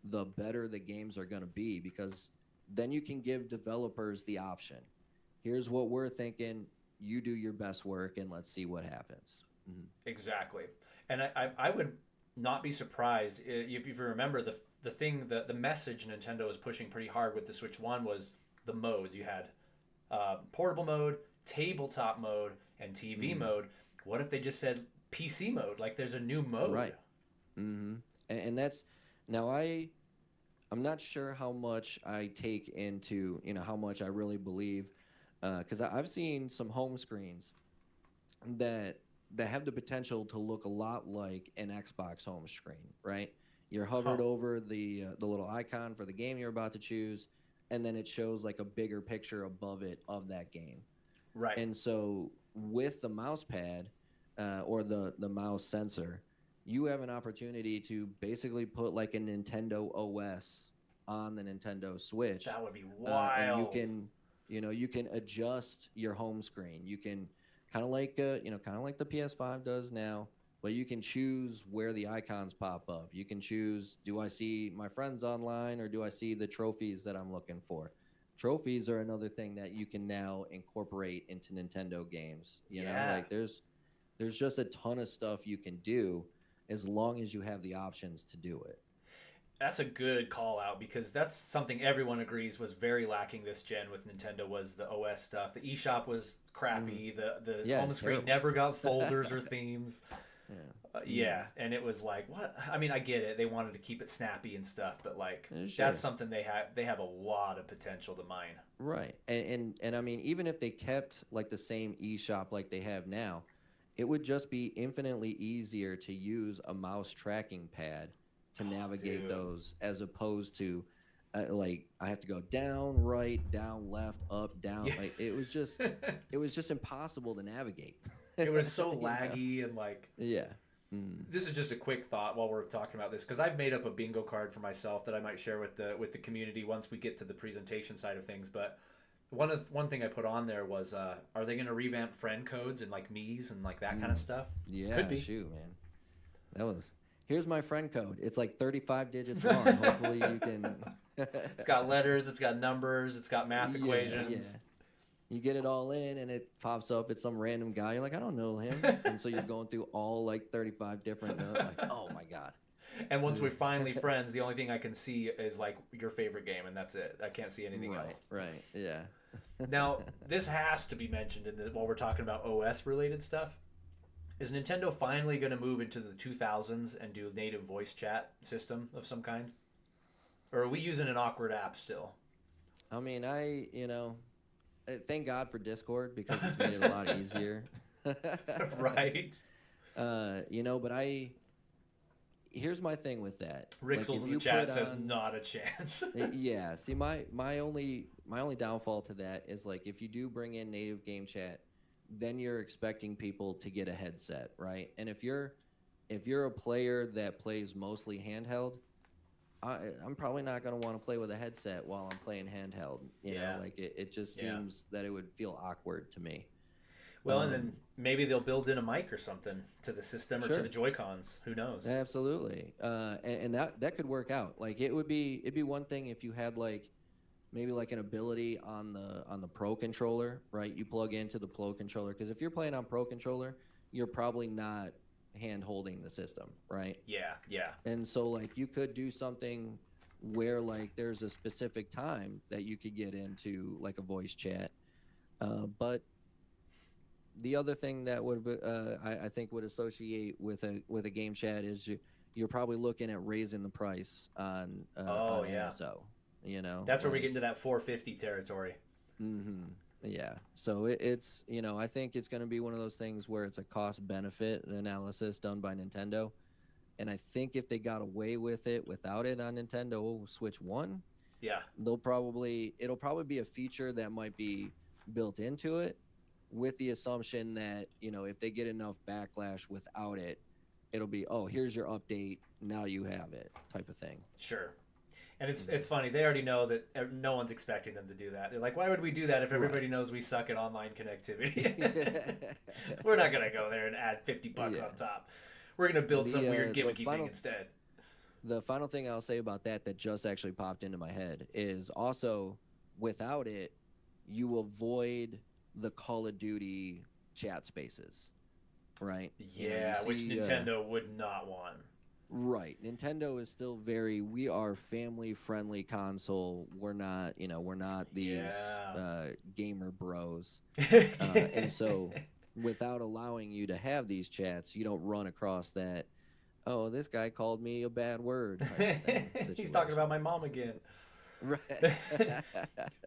the better the games are going to be, because then you can give developers the option. Here's what we're thinking. You do your best work, and let's see what happens. Hmm. Exactly. And I would not be surprised if you remember the message Nintendo was pushing pretty hard with the Switch One was the modes. You had portable mode, tabletop mode, and TV Hmm. mode. What if they just said PC mode? Like there's a new mode. Right. Hmm. And that's now I'm not sure how much I take into how much I really believe, because I've seen some home screens that have the potential to look a lot like an Xbox home screen, right? You're hovered Huh. over the little icon for the game you're about to choose, and then it shows like a bigger picture above it of that game. Right. And so with the mouse pad, or the mouse sensor, you have an opportunity to basically put like a Nintendo OS on the Nintendo Switch, That would be and wild. you can adjust your home screen. You can kind of like the PS5 does now, but you can choose where the icons pop up. You can choose, do I see my friends online, or do I see the trophies that I'm looking for? Trophies are another thing that you can now incorporate into Nintendo games. Yeah. Like there's just a ton of stuff you can do as long as you have the options to do it. That's a good call out because that's something everyone agrees was very lacking this gen with Nintendo was the OS stuff. The eShop was Mhm. crappy. The Yeah, home it's screen terrible. never got folders or themes. Yeah, and it was like, what? I mean, I get it. They wanted to keep it snappy and stuff, but like Sure. that's something they have a lot of potential to mine. Right. And I mean, even if they kept like the same eShop like they have now, it would just be infinitely easier to use a mouse tracking pad to navigate Dude. those as opposed to like I have to go down, right, down, left, up, down. Yeah. Like it was just impossible to navigate. It was so You know? laggy and like Yeah. Mm. this is just a quick thought while we're talking about this because I've made up a bingo card for myself that I might share with the community once we get to the presentation side of things. But one thing I put on there was, are they going to revamp friend codes and like me's and like that kind of stuff? Yeah, Could be. shoot, man. That was here's my friend code. It's like 35 digits long. Hopefully you can It's got letters, it's got numbers, it's got math equations. Yeah. You get it all in and it pops up. It's some random guy. You're like, I don't know him. And so you're going through all like 35 different like, oh my God. And once we're finally friends, the only thing I can see is like your favorite game, and that's it. I can't see anything else. Right, yeah. Now, this has to be mentioned while we're talking about OS related stuff. Is Nintendo finally going to move into the 2000s and do native voice chat system of some kind? Or are we using an awkward app still? I mean, thank God for Discord because it's made it a lot easier. Right. But here's my thing with that. Rixels in the chat says not a chance. Yeah. See, my only downfall to that is like if you do bring in native game chat, then you're expecting people to get a headset, right? And if you're a player that plays mostly handheld, I'm probably not going to want to play with a headset while I'm playing handheld. You know, like it just seems that it would feel awkward to me. Well, and then maybe they'll build in a mic or something to the system or to the Joy-Cons. Who knows? Absolutely. And that could work out. Like it'd be one thing if you had like maybe like an ability on the Pro controller, right? You plug into the Pro controller because if you're playing on Pro controller, you're probably not hand holding the system, right? Yeah. And so like you could do something where like there's a specific time that you could get into like a voice chat, but the other thing that would I think would associate with a game chat is you're probably looking at raising the price on NSO. You know, that's where we get into that 450 territory. Mm-hmm. Yeah. So it's I think it's going to be one of those things where it's a cost benefit analysis done by Nintendo, and I think if they got away with it without it on Nintendo Switch 1, it'll probably be a feature that might be built into it, with the assumption that if they get enough backlash without it, it'll be here's your update, now you have it type of thing. Sure. And it's funny, they already know that no one's expecting them to do that. They're like, why would we do that if everybody knows we suck at online connectivity? We're not going to go there and add $50 on top. We're going to build some weird gimmicky thing instead. The final thing I'll say about that just actually popped into my head is also, without it, you avoid the Call of Duty chat spaces, right? Yeah, which Nintendo would not want. Right. Nintendo is still we are family friendly console. We're not these gamer bros. And so without allowing you to have these chats, you don't run across that, this guy called me a bad word. He's talking about my mom again. Right.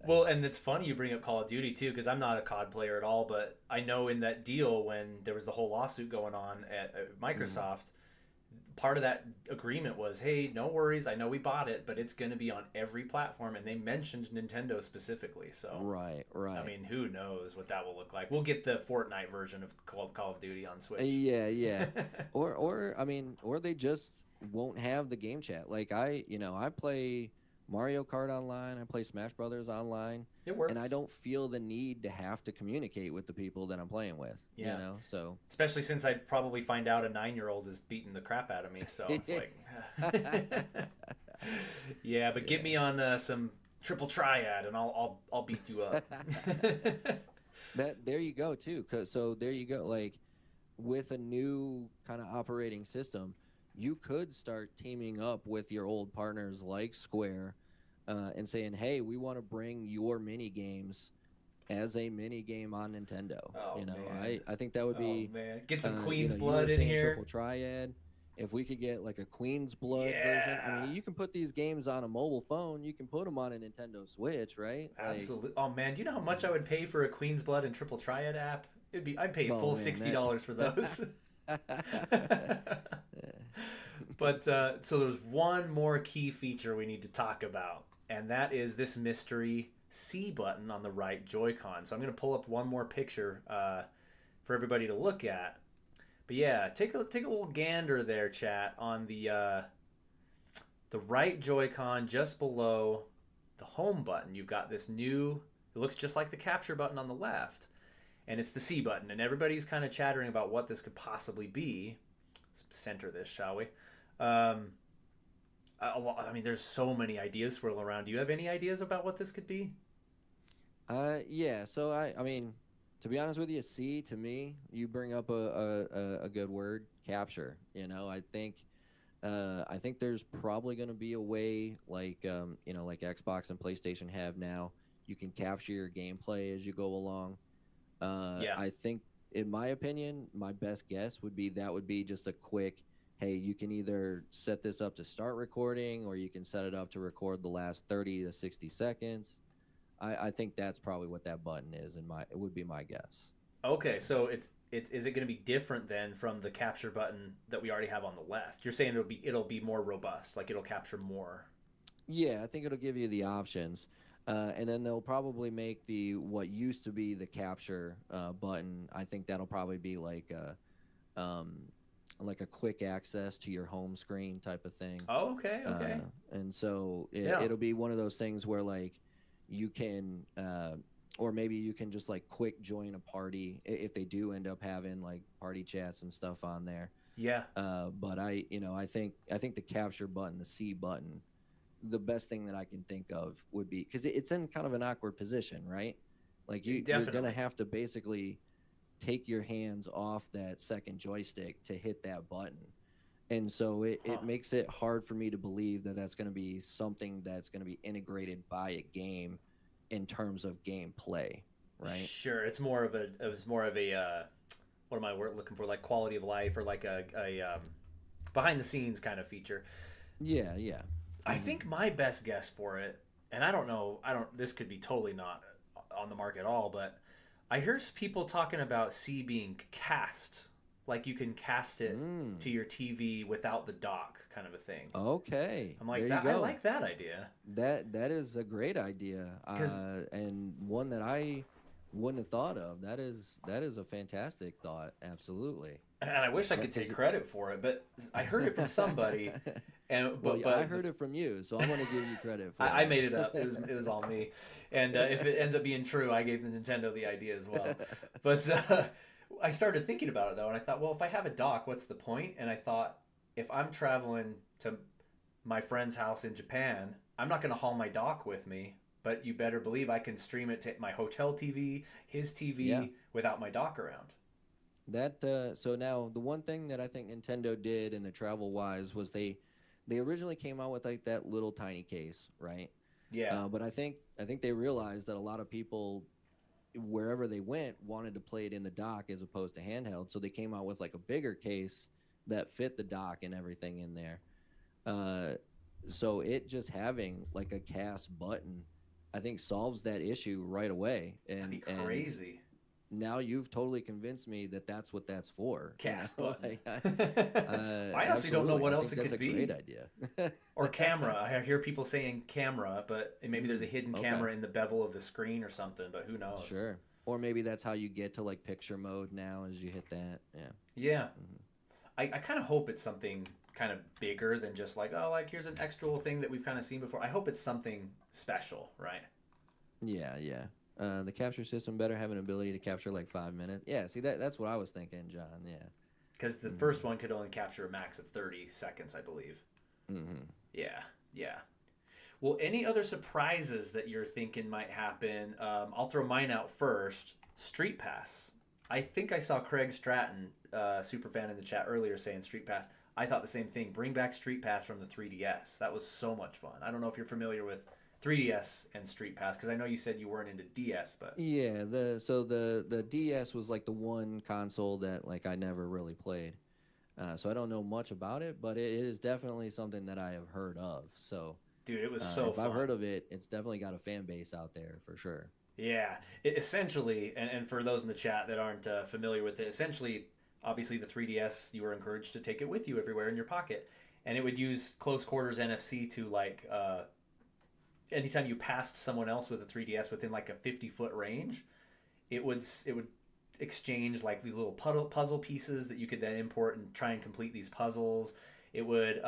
Well, and it's funny you bring up Call of Duty too, because I'm not a COD player at all, but I know in that deal when there was the whole lawsuit going on at Microsoft, part of that agreement was, hey, no worries, I know we bought it, but it's going to be on every platform, and they mentioned Nintendo specifically. So right. I mean, who knows what that will look like? We'll get the Fortnite version of Call of Duty on Switch. Yeah. or they just won't have the game chat. Like I play Mario Kart online, I play Smash Brothers online. It works. And I don't feel the need to have to communicate with the people that I'm playing with. Yeah. So especially since I'd probably find out a 9-year-old is beating the crap out of me. So it's like, yeah, but get me on some triple triad, and I'll beat you up. There you go too. So there you go. Like with a new kind of operating system, you could start teaming up with your old partners like Square. And saying, hey, we want to bring your mini games as a mini game on Nintendo. Oh You know, man. I think that would Oh be, man. Get some you Queen's know, you were blood in saying triple here. triad. If we could get like a Queen's Blood version, I mean, Yeah. you can put these games on a mobile phone. You can put them on a Nintendo Switch, right? Like, Absolutely. Oh man, do you know how much I would pay for a Queen's Blood and Triple Triad app? I'd pay oh full man, that. $60 for those. But so there's one more key feature we need to talk about, and that is this mystery C button on the right Joy-Con. So I'm going to pull up one more picture for everybody to look at. But yeah, take a little gander there, chat, on the right Joy-Con just below the home button. You've got this new. It looks just like the capture button on the left, and it's the C button. And everybody's kind of chattering about what this could possibly be. Let's center this, shall we? Um, I mean, there's so many ideas swirling around. Do you have any ideas about what this could be? Yeah. So I mean, to be honest with you, C to me, you bring up a good word, capture. You know, I think there's probably going to be a way, like you know, like Xbox and PlayStation have now. You can capture your gameplay as you go along. Yeah. I think, in my opinion, my best guess would be that would be just a quick, hey, you can either set this up to start recording, or you can set it up to record the last 30 to 60 seconds. I think that's probably what that button is, it would be my guess. Okay, so it's is it going to be different then from the capture button that we already have on the left? You're saying it'll be more robust, like it'll capture more. Yeah, I think it'll give you the options, and then they'll probably make the what used to be the capture button. I think that'll probably be um, like a quick access to your home screen type of thing. Oh, okay, okay. And so Yeah. it'll be one of those things where like you can, or maybe you can just like quick join a party if they do end up having like party chats and stuff on there. Yeah. But I think the capture button, the C button, the best thing that I can think of would be because it's in kind of an awkward position, right? Like you're gonna Definitely. have to basically take your hands off that second joystick to hit that button. And so it Huh. makes it hard for me to believe that that's going to be something that's going to be integrated by a game in terms of gameplay, right? Sure. It's more of a what am I looking for? Like quality of life or like a behind the scenes kind of feature. Yeah, yeah. I think my best guess for it, and I don't know, this could be totally not on the market at all, but I hear people talking about C being cast, like you can cast it Mm. to your TV without the dock, kind of a thing. Okay, I'm like there you that. I go. like that idea That is a great idea, because, and one that I wouldn't have thought of. That is a fantastic thought. Absolutely. and I wish I could take Because credit for it, but I heard it from somebody, and well, but I but heard it from you, so I'm going to give you credit for I made it it. up. It was all me, and if it ends up being true, I gave the Nintendo the idea as well. But I started thinking about it though, and I thought, well, if I have a dock, what's the point? And I thought, if I'm traveling to my friend's house in Japan, I'm not going to haul my dock with me. But you better believe I can stream it to my hotel TV, his Yeah. TV, without my dock around. That so now the one thing that I think Nintendo did in the travel wise was they originally came out with like that little tiny case, right? Yeah, But I think they realized that a lot of people wherever they went wanted to play it in the dock as opposed to handheld, so they came out with like a bigger case that fit the dock and everything in there. Uh, so it just having like a cast button, I think solves that issue right away, that'd be and crazy. now you've totally convinced me that that's what that's for. Cast button. Like, I honestly don't know absolutely. what I else think it that's could a great be. idea. Or camera. I hear people saying camera, but maybe there's a hidden Okay, camera in the bevel of the screen or something, but who knows? sure. Or maybe that's how you get to like picture mode now as you hit that. Yeah. Yeah. Hmm. I kind of hope it's something kind of bigger than just like, oh, like here's an extra little thing that we've kind of seen before. I hope it's something special, right? Yeah, yeah. The capture system better have an ability to capture like 5 minutes. Yeah, see that's what I was thinking, John. Yeah. Because the Hmm. first one could only capture a max of 30 seconds, I believe. Hmm. Yeah, yeah. Well, any other surprises that you're thinking might happen? I'll throw mine out first. Street Pass. I think I saw Craig Stratton, super fan in the chat earlier, saying Street Pass. I thought the same thing. Bring back Street Pass from the 3DS. That was so much fun. I don't know if you're familiar with 3DS and Street Pass? Because I know you said you weren't into DS, but Yeah, the DS was like the one console that like I never really played. So I don't know much about it, but it is definitely something that I have heard of. So dude, it was so if I've fun. heard of it, it's definitely got a fan base out there for sure. Yeah, essentially, and for those in the chat that aren't familiar with it, essentially, obviously the 3DS, you were encouraged to take it with you everywhere in your pocket, and it would use close quarters NFC to like anytime you passed someone else with a 3DS within like a 50-foot range, it would exchange like these little puzzle pieces that you could then import and try and complete these puzzles. It would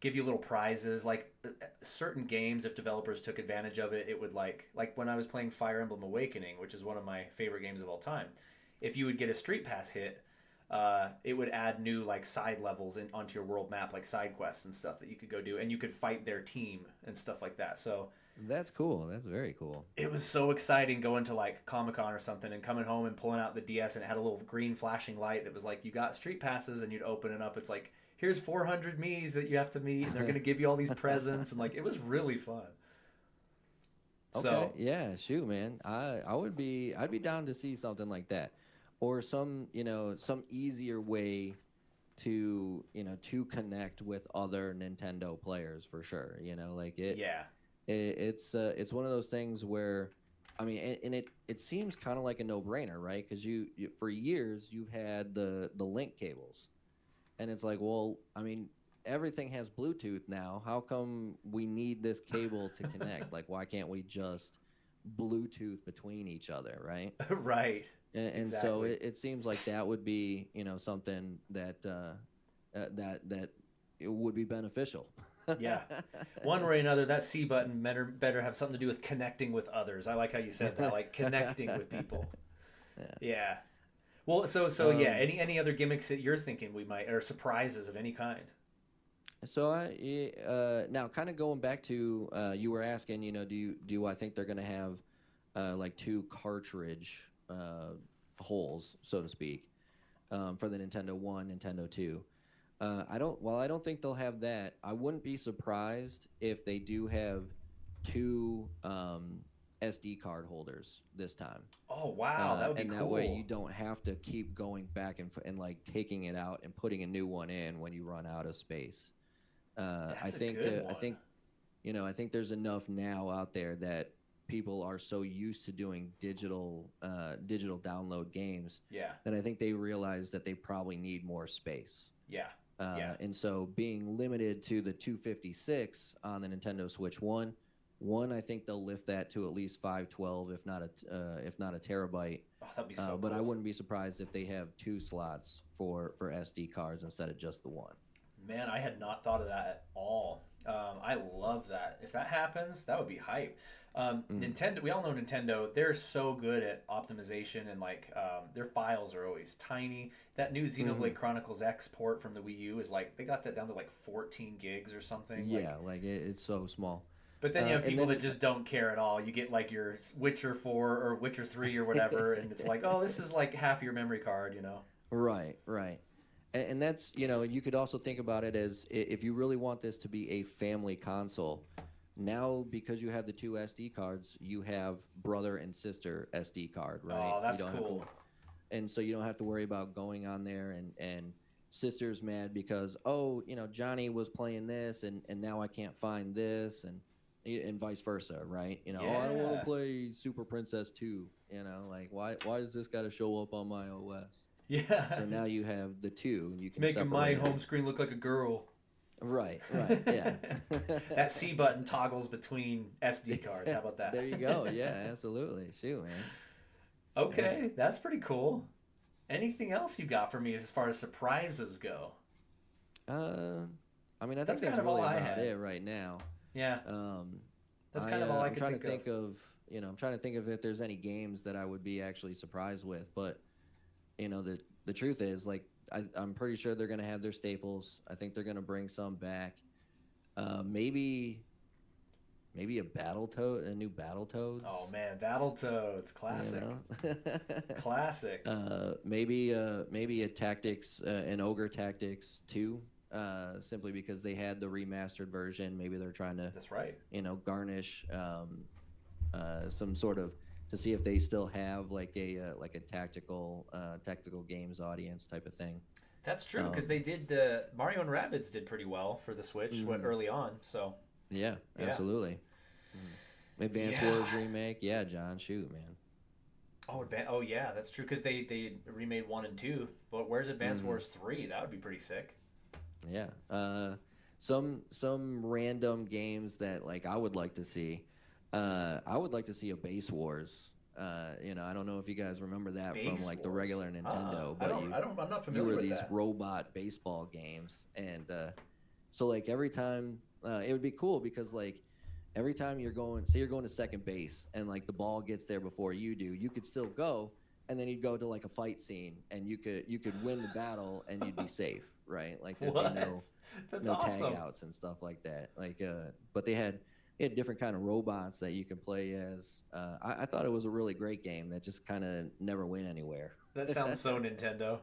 give you little prizes like certain games. If developers took advantage of it, it would like when I was playing Fire Emblem Awakening, which is one of my favorite games of all time. If you would get a Street Pass hit, it would add new like side levels onto your world map, like side quests and stuff that you could go do, and you could fight their team and stuff like that. So That's cool. That's very cool. it was so exciting going to like Comic Con or something and coming home and pulling out the DS, and it had a little green flashing light that was like, you got Street Passes, and you'd open it up. It's like, here's 400 Miis that you have to meet, and they're going to give you all these presents. And like, it was really fun. Okay, So, yeah, shoot, man. I'd be down to see something like that, or some easier way to connect with other Nintendo players for sure. Like yeah. it's one of those things where, I mean, and it seems kind of like a no-brainer, right? Because you for years you've had the link cables, and it's like, well, I mean, everything has Bluetooth now. How come we need this cable to connect? Like, why can't we just Bluetooth between each other, right? Right. And so Exactly. it seems like that would be, something that that it would be beneficial. Yeah. One way or another, that C button better have something to do with connecting with others. I like how you said that, like connecting with people. Yeah. Yeah. Well, so yeah. Um, Any other gimmicks that you're thinking we might, or surprises of any kind? So now kind of going back to you were asking, do I think they're going to have like two cartridge holes, so to speak, for the Nintendo 1, Nintendo 2. I don't think they'll have that. I wouldn't be surprised if they do have two SD card holders this time. Oh wow, that would be And that way you cool. don't have to keep going back and like taking it out and putting a new one in when you run out of space. That's a good I one. think I think there's enough now out there that people are so used to doing digital download games Yeah. that I think they realize that they probably need more space. Yeah. Yeah. And so being limited to the 256 on the Nintendo Switch I think they'll lift that to at least 512, if not a terabyte. Oh, that'd be so But I cool. wouldn't be surprised if they have two slots for SD cards instead of just the one. Man, I had not thought of that at all. I love that. If that happens, that would be hype. Mm. Nintendo, we all know Nintendo. They're so good at optimization, and like their files are always tiny. That new Hmm. Xenoblade Chronicles X port from the Wii U is like they got that down to like 14 gigs or something. Like, Yeah, like it's so small. but then you have And people that then just don't care at all. You get like your Witcher 4 or Witcher 3 or whatever, and it's like, oh, this is like half your memory card, you know? right, right. And that's, you could also think about it as if you really want this to be a family console. Now, because you have the two SD cards, you have brother and sister SD card, right? Oh, You that's don't have to, cool. and so you don't have to worry about going on there and sister's mad because, oh, Johnny was playing this and now I can't find this and vice versa, right? Oh, I don't want to Yeah. play Super Princess 2, like why does this got to show up on my OS? Yeah. So now you have the two, and you It's can making my separate home them. screen look like a girl. Right, right, yeah. That C button toggles between SD cards. How about There that? you go. Yeah, absolutely. Shoot, man. Yeah. Okay, that's pretty cool. Anything else you got for me as far as surprises go? Uh, I mean, I think That's that's kind of all really I about had. it right now. Yeah, Um, that's kind of all I I'm could trying to think of. think of, I'm trying to think of if there's any games that I would be actually surprised with, but the truth is, like, I'm pretty sure they're gonna have their staples. I think they're gonna bring some back. Maybe a new Oh Battletoads. man, Battletoads, You classic, know, classic. maybe a Tactics, an Ogre Tactics 2. simply because they had the remastered version. Maybe they're trying to, That's right. garnish some sort of to see if they still have like a tactical games audience type of thing. That's true because they did the Mario and Rabbids did pretty well for the Switch early on. So Yeah, yeah. absolutely. Advance Wars remake, yeah, John, shoot, man. Oh yeah, that's true because they remade 1 and 2. But where's Advance Wars 3? That would be pretty sick. Yeah, some random games that like I would like to see. I would like to see a Base Wars. I don't know if you guys remember that Base from like the Wars? regular Nintendo, I but don't. I'm not you familiar were with these that. robot baseball games, and so like every time it would be cool because like every time you're going to second base and like the ball gets there before you do, you could still go, and then you'd go to like a fight scene and you could win the battle and you'd be safe, right? Like there'd be no That's no awesome. tag outs and stuff like that. Like but they had different kind of robots that you can play as. I thought it was a really great game that just kind of never went anywhere. That sounds so Nintendo.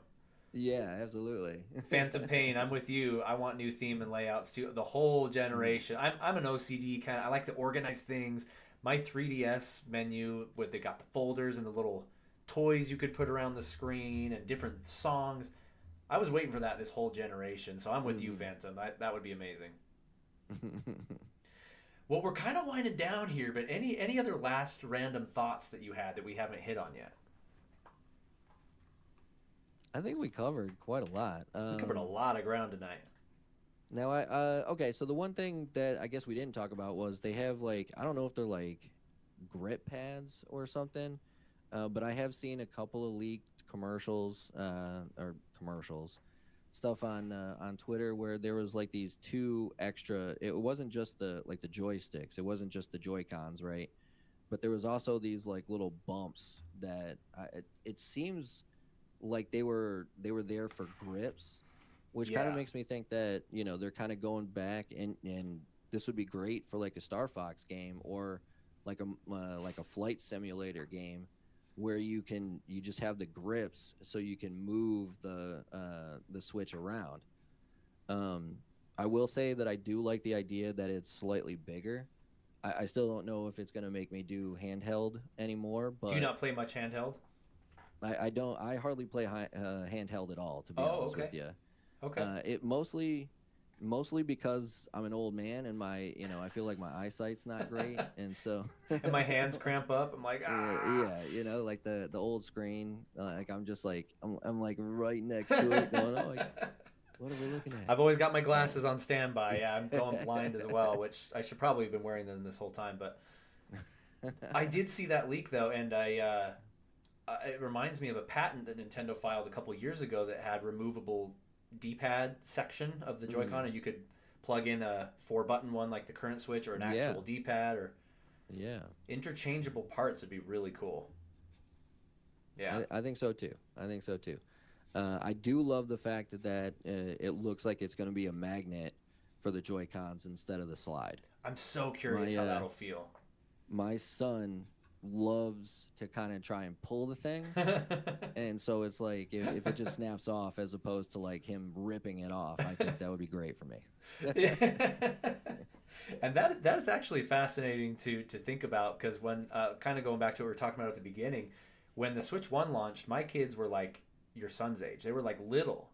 Yeah, absolutely. Phantom Pain, I'm with you. I want new theme and layouts too. The whole generation. I'm an OCD kind of. I like to organize things. My 3DS menu with they got the folders and the little toys you could put around the screen and different songs. I was waiting for that this whole generation. So I'm with you, Phantom. That would be amazing. Well, we're kind of winding down here, but any other last random thoughts that you had that we haven't hit on yet? I think we covered quite a lot. We covered a lot of ground tonight. Now, okay, so the one thing that I guess we didn't talk about was they have like I don't know if they're like grip pads or something, but I have seen a couple of leaked commercials or commercials stuff on Twitter where there was like these two extra. It wasn't just the joysticks. It wasn't just the Joy-Cons, right? But there was also these like little bumps that it seems like they were there for grips, which kind of Yeah. makes me think that they're kind of going back and this would be great for like a Star Fox game or like a flight simulator game where you just have the grips so you can move the Switch around. I will say that I do like the idea that it's slightly bigger. I still don't know if it's going to make me do handheld anymore, Do you but not play much handheld? I don't. I hardly play handheld at all, to be Oh, honest okay. with you. Okay. It mostly because I'm an old man and I feel like my eyesight's not great, and so And my hands cramp up. I'm like, ah. yeah, like the old screen, like I'm just like I'm like right next to it, going, oh, like, what are we looking at? I've always got my glasses on standby. Yeah, I'm going blind as well, which I should probably have been wearing them this whole time. But I did see that leak though, and it reminds me of a patent that Nintendo filed a couple years ago that had removable D-pad section of the Joy-Con, and you could plug in a 4-button one like the current Switch or an actual D-pad or interchangeable parts would be really cool. Yeah, I think so too. I do love the fact that it looks like it's going to be a magnet for the Joy-Cons instead of the slide. I'm so curious how that'll feel. My son loves to kind of try and pull the things, and so it's like if it just snaps off as opposed to like him ripping it off, I think that would be great for me. And that is actually fascinating to think about because when kind of going back to what we were talking about at the beginning, when the Switch 1 launched, my kids were like your son's age. They were like little.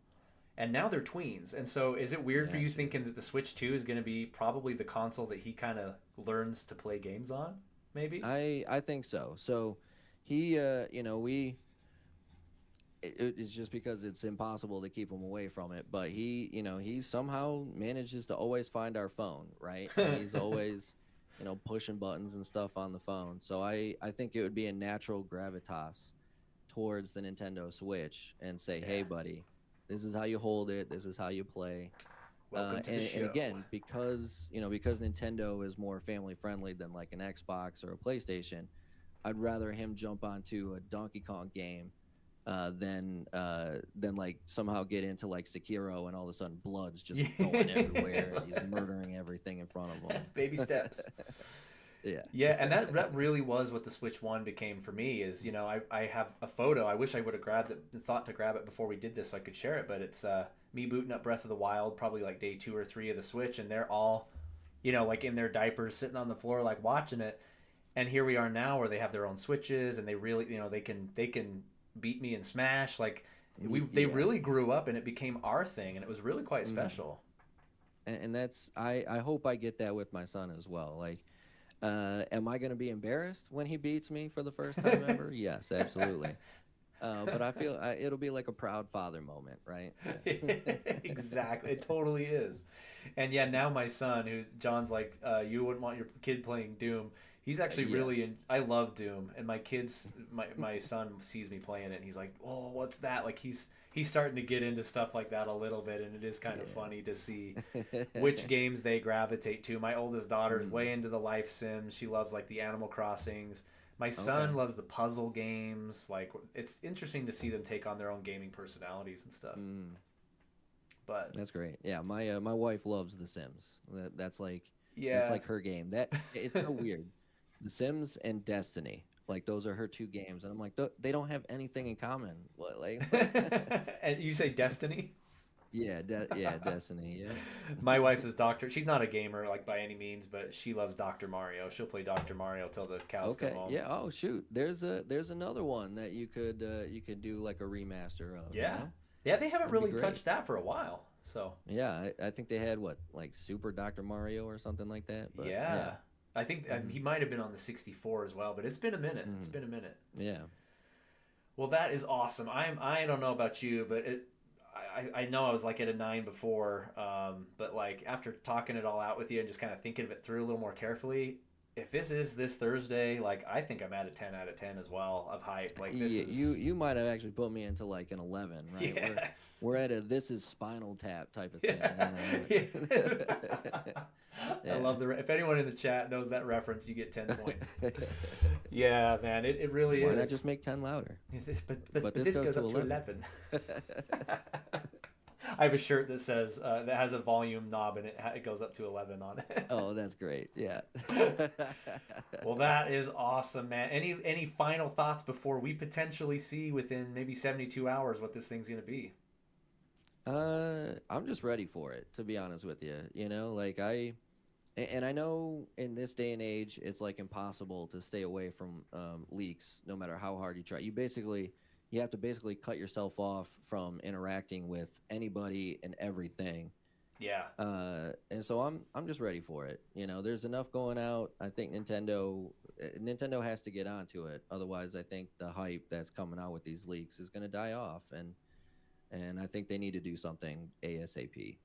And now they're tweens. And so is it weird for you thinking that the Switch 2 is going to be probably the console that he kind of learns to play games on? Maybe? I think so. So he, it's just because it's impossible to keep him away from it. But he somehow manages to always find our phone, right? And he's always, pushing buttons and stuff on the phone. So I think it would be a natural gravitas towards the Nintendo Switch and say, hey, buddy, this is how you hold it. This is how you play. Welcome to the show. And again, because Nintendo is more family friendly than like an Xbox or a PlayStation, I'd rather him jump onto a Donkey Kong game than like somehow get into like Sekiro and all of a sudden blood's just going everywhere and he's murdering everything in front of him. Baby steps. Yeah. Yeah, and that really was what the Switch One became for me. Is I have a photo. I wish I would have grabbed it and thought to grab it before we did this so I could share it. But it's me booting up Breath of the Wild, probably like day 2 or 3 of the Switch, and they're all, like in their diapers, sitting on the floor, like watching it. And here we are now, where they have their own Switches, and they really, they can beat me in Smash. Like they Yeah. really grew up, and it became our thing, and it was really quite Mhm. special. And that's I hope I get that with my son as well. Like, am I going to be embarrassed when he beats me for the first time ever? Yes, absolutely. But I feel it'll be like a proud father moment, right? Yeah. Exactly, it totally is. And yeah, now my son, who's John's like, you wouldn't want your kid playing Doom. He's actually Yeah. really I love Doom, and my son sees me playing it, and he's like, "Oh, what's that?" Like he's starting to get into stuff like that a little bit, and it is kind of Yeah. funny to see which games they gravitate to. My oldest daughter's Mm, way into the life sims. She loves like the Animal Crossings. My son okay. loves the puzzle games. Like it's interesting to see them take on their own gaming personalities and stuff. Mm, But that's great. Yeah, my wife loves The Sims. That's yeah. like her game. That it's so weird. The Sims and Destiny. Like those are her two games, and I'm like, They don't have anything in common." What like? And you say Destiny? Yeah, Destiny. Yep. My wife's is Doctor. She's not a gamer like by any means, but she loves Doctor Mario. She'll play Doctor Mario till the cows come Okay. home. Yeah. Oh shoot. There's another one that you could do like a remaster of. You Yeah, know, yeah. They haven't that'd be really great. touched that for a while. So Yeah, I think they had what like Super Dr. Mario or something like that. But yeah. yeah, I think Hmm. he might have been on the 64 as well. But it's been a minute. It's Hmm. been a minute. Yeah. Well, that is awesome. I don't know about you, but I know I was like at a 9 before, but like after talking it all out with you and just kind of thinking of it through a little more carefully, if this is this Thursday, like I think I'm at a 10 out of 10 as well of hype. Like this Yeah, you is you might have actually put me into like an 11, right? We're yes. we're at a this is Spinal Tap type of thing, you Yeah. know. Yeah. I Yeah. love if anyone in the chat knows that reference, you get 10 points. Yeah, man, it really Why not is. just make 10 louder? But But this this goes goes to up to 11. 11. I have a shirt that says that has a volume knob and it goes up to 11 on it. Oh, that's great. Yeah. Well, that is awesome, man. Any final thoughts before we potentially see within maybe 72 hours what this thing's gonna be? I'm just ready for it, to be honest with you. You know, like and I know in this day and age, it's like impossible to stay away from leaks, no matter how hard you try. You have to basically cut yourself off from interacting with anybody and everything. Yeah, And so I'm just ready for it. You know, there's enough going out. I think Nintendo has to get onto it. Otherwise, I think the hype that's coming out with these leaks is going to die off. And I think they need to do something ASAP.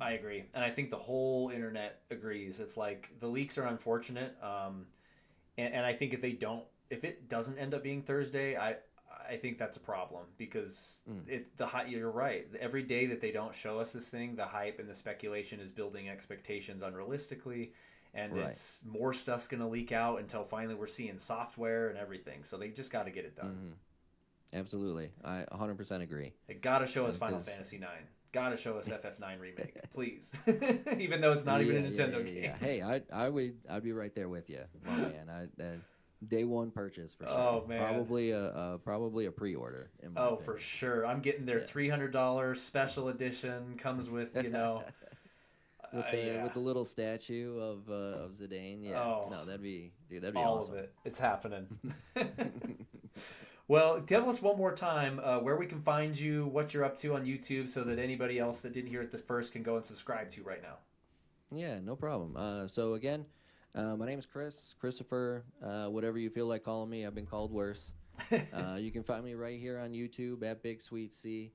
I Mm. agree, and I think the whole internet agrees. It's like the leaks are unfortunate, and I think if it doesn't end up being Thursday, I think that's a problem because Mm. the hype. You're right. Every day that they don't show us this thing, the hype and the speculation is building expectations unrealistically, and Right. it's more stuff's gonna leak out until finally we're seeing software and everything. So they just got to get it done. Hmm. Absolutely. I 100% agree. They got to show us Final Because Fantasy 9. Got to show us FF9 remake, please. Even though it's not even a Nintendo yeah. game. Hey, I'd be right there with you, my man. Day one purchase for sure. Oh man. Probably a pre-order in my Oh, for opinion. sure. I'm getting their Yeah. $300 special edition. Comes with, With yeah. the little statue of Zidane. Yeah. Oh, No, that'd be all of awesome. it. It's happening. Well, tell us one more time where we can find you, what you're up to on YouTube, so that anybody else that didn't hear it the first can go and subscribe to right now. Yeah, no problem. So again, my name is Christopher, whatever you feel like calling me. I've been called worse. You can find me right here on YouTube at BigSweetC.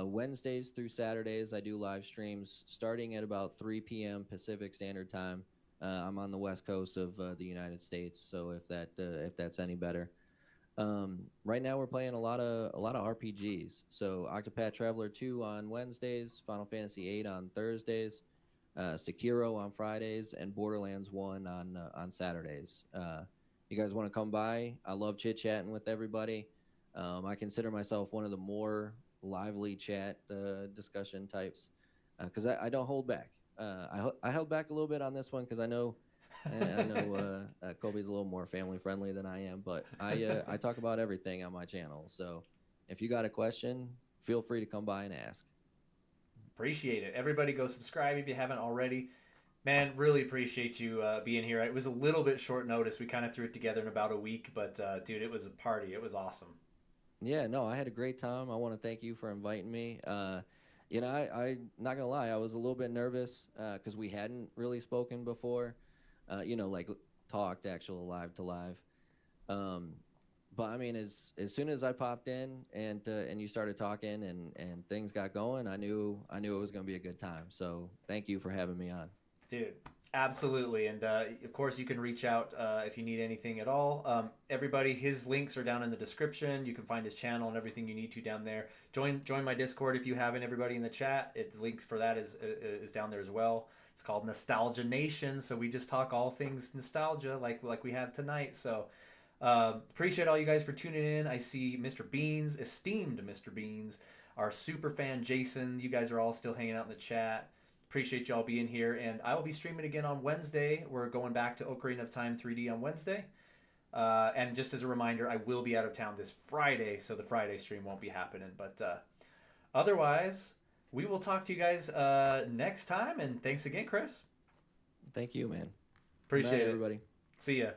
Wednesdays through Saturdays, I do live streams starting at about 3 p.m. Pacific Standard Time. I'm on the west coast of the United States, so if that's any better. Right now we're playing a lot of RPGs. So Octopath Traveler 2 on Wednesdays, Final Fantasy 8 on Thursdays, Sekiro on Fridays, and Borderlands 1 on Saturdays. You guys want to come by? I love chit chatting with everybody. I consider myself one of the more lively chat discussion types because I don't hold back. I held back a little bit on this one because I know I know Kobe's a little more family friendly than I am, but I talk about everything on my channel. So if you got a question, feel free to come by and ask. Appreciate it. Everybody go subscribe if you haven't already. Man, really appreciate you being here. It was a little bit short notice. We kind of threw it together in about a week, but dude, it was a party. It was awesome. Yeah, no, I had a great time. I want to thank you for inviting me. I not gonna lie, I was a little bit nervous because we hadn't really spoken before. Like talked actual live to live. Um, but I mean, as soon as I popped in and you started talking and things got going, I knew it was gonna be a good time. So thank you for having me on. Dude, absolutely. And of course, you can reach out if you need anything at all. Everybody, his links are down in the description. You can find his channel and everything you need to down there. Join my Discord if you haven't. Everybody in the chat, the links for that is down there as well. It's called Nostalgia Nation. So we just talk all things nostalgia, like we have tonight. So appreciate all you guys for tuning in. I see Mr. Beans, esteemed Mr. Beans, our super fan Jason. You guys are all still hanging out in the chat. Appreciate y'all being here, and I will be streaming again on Wednesday. We're going back to Ocarina of Time 3D on Wednesday. And just as a reminder, I will be out of town this Friday, so the Friday stream won't be happening. But otherwise, we will talk to you guys next time, and thanks again, Chris. Thank you, man. Good Appreciate night, it. everybody. See ya.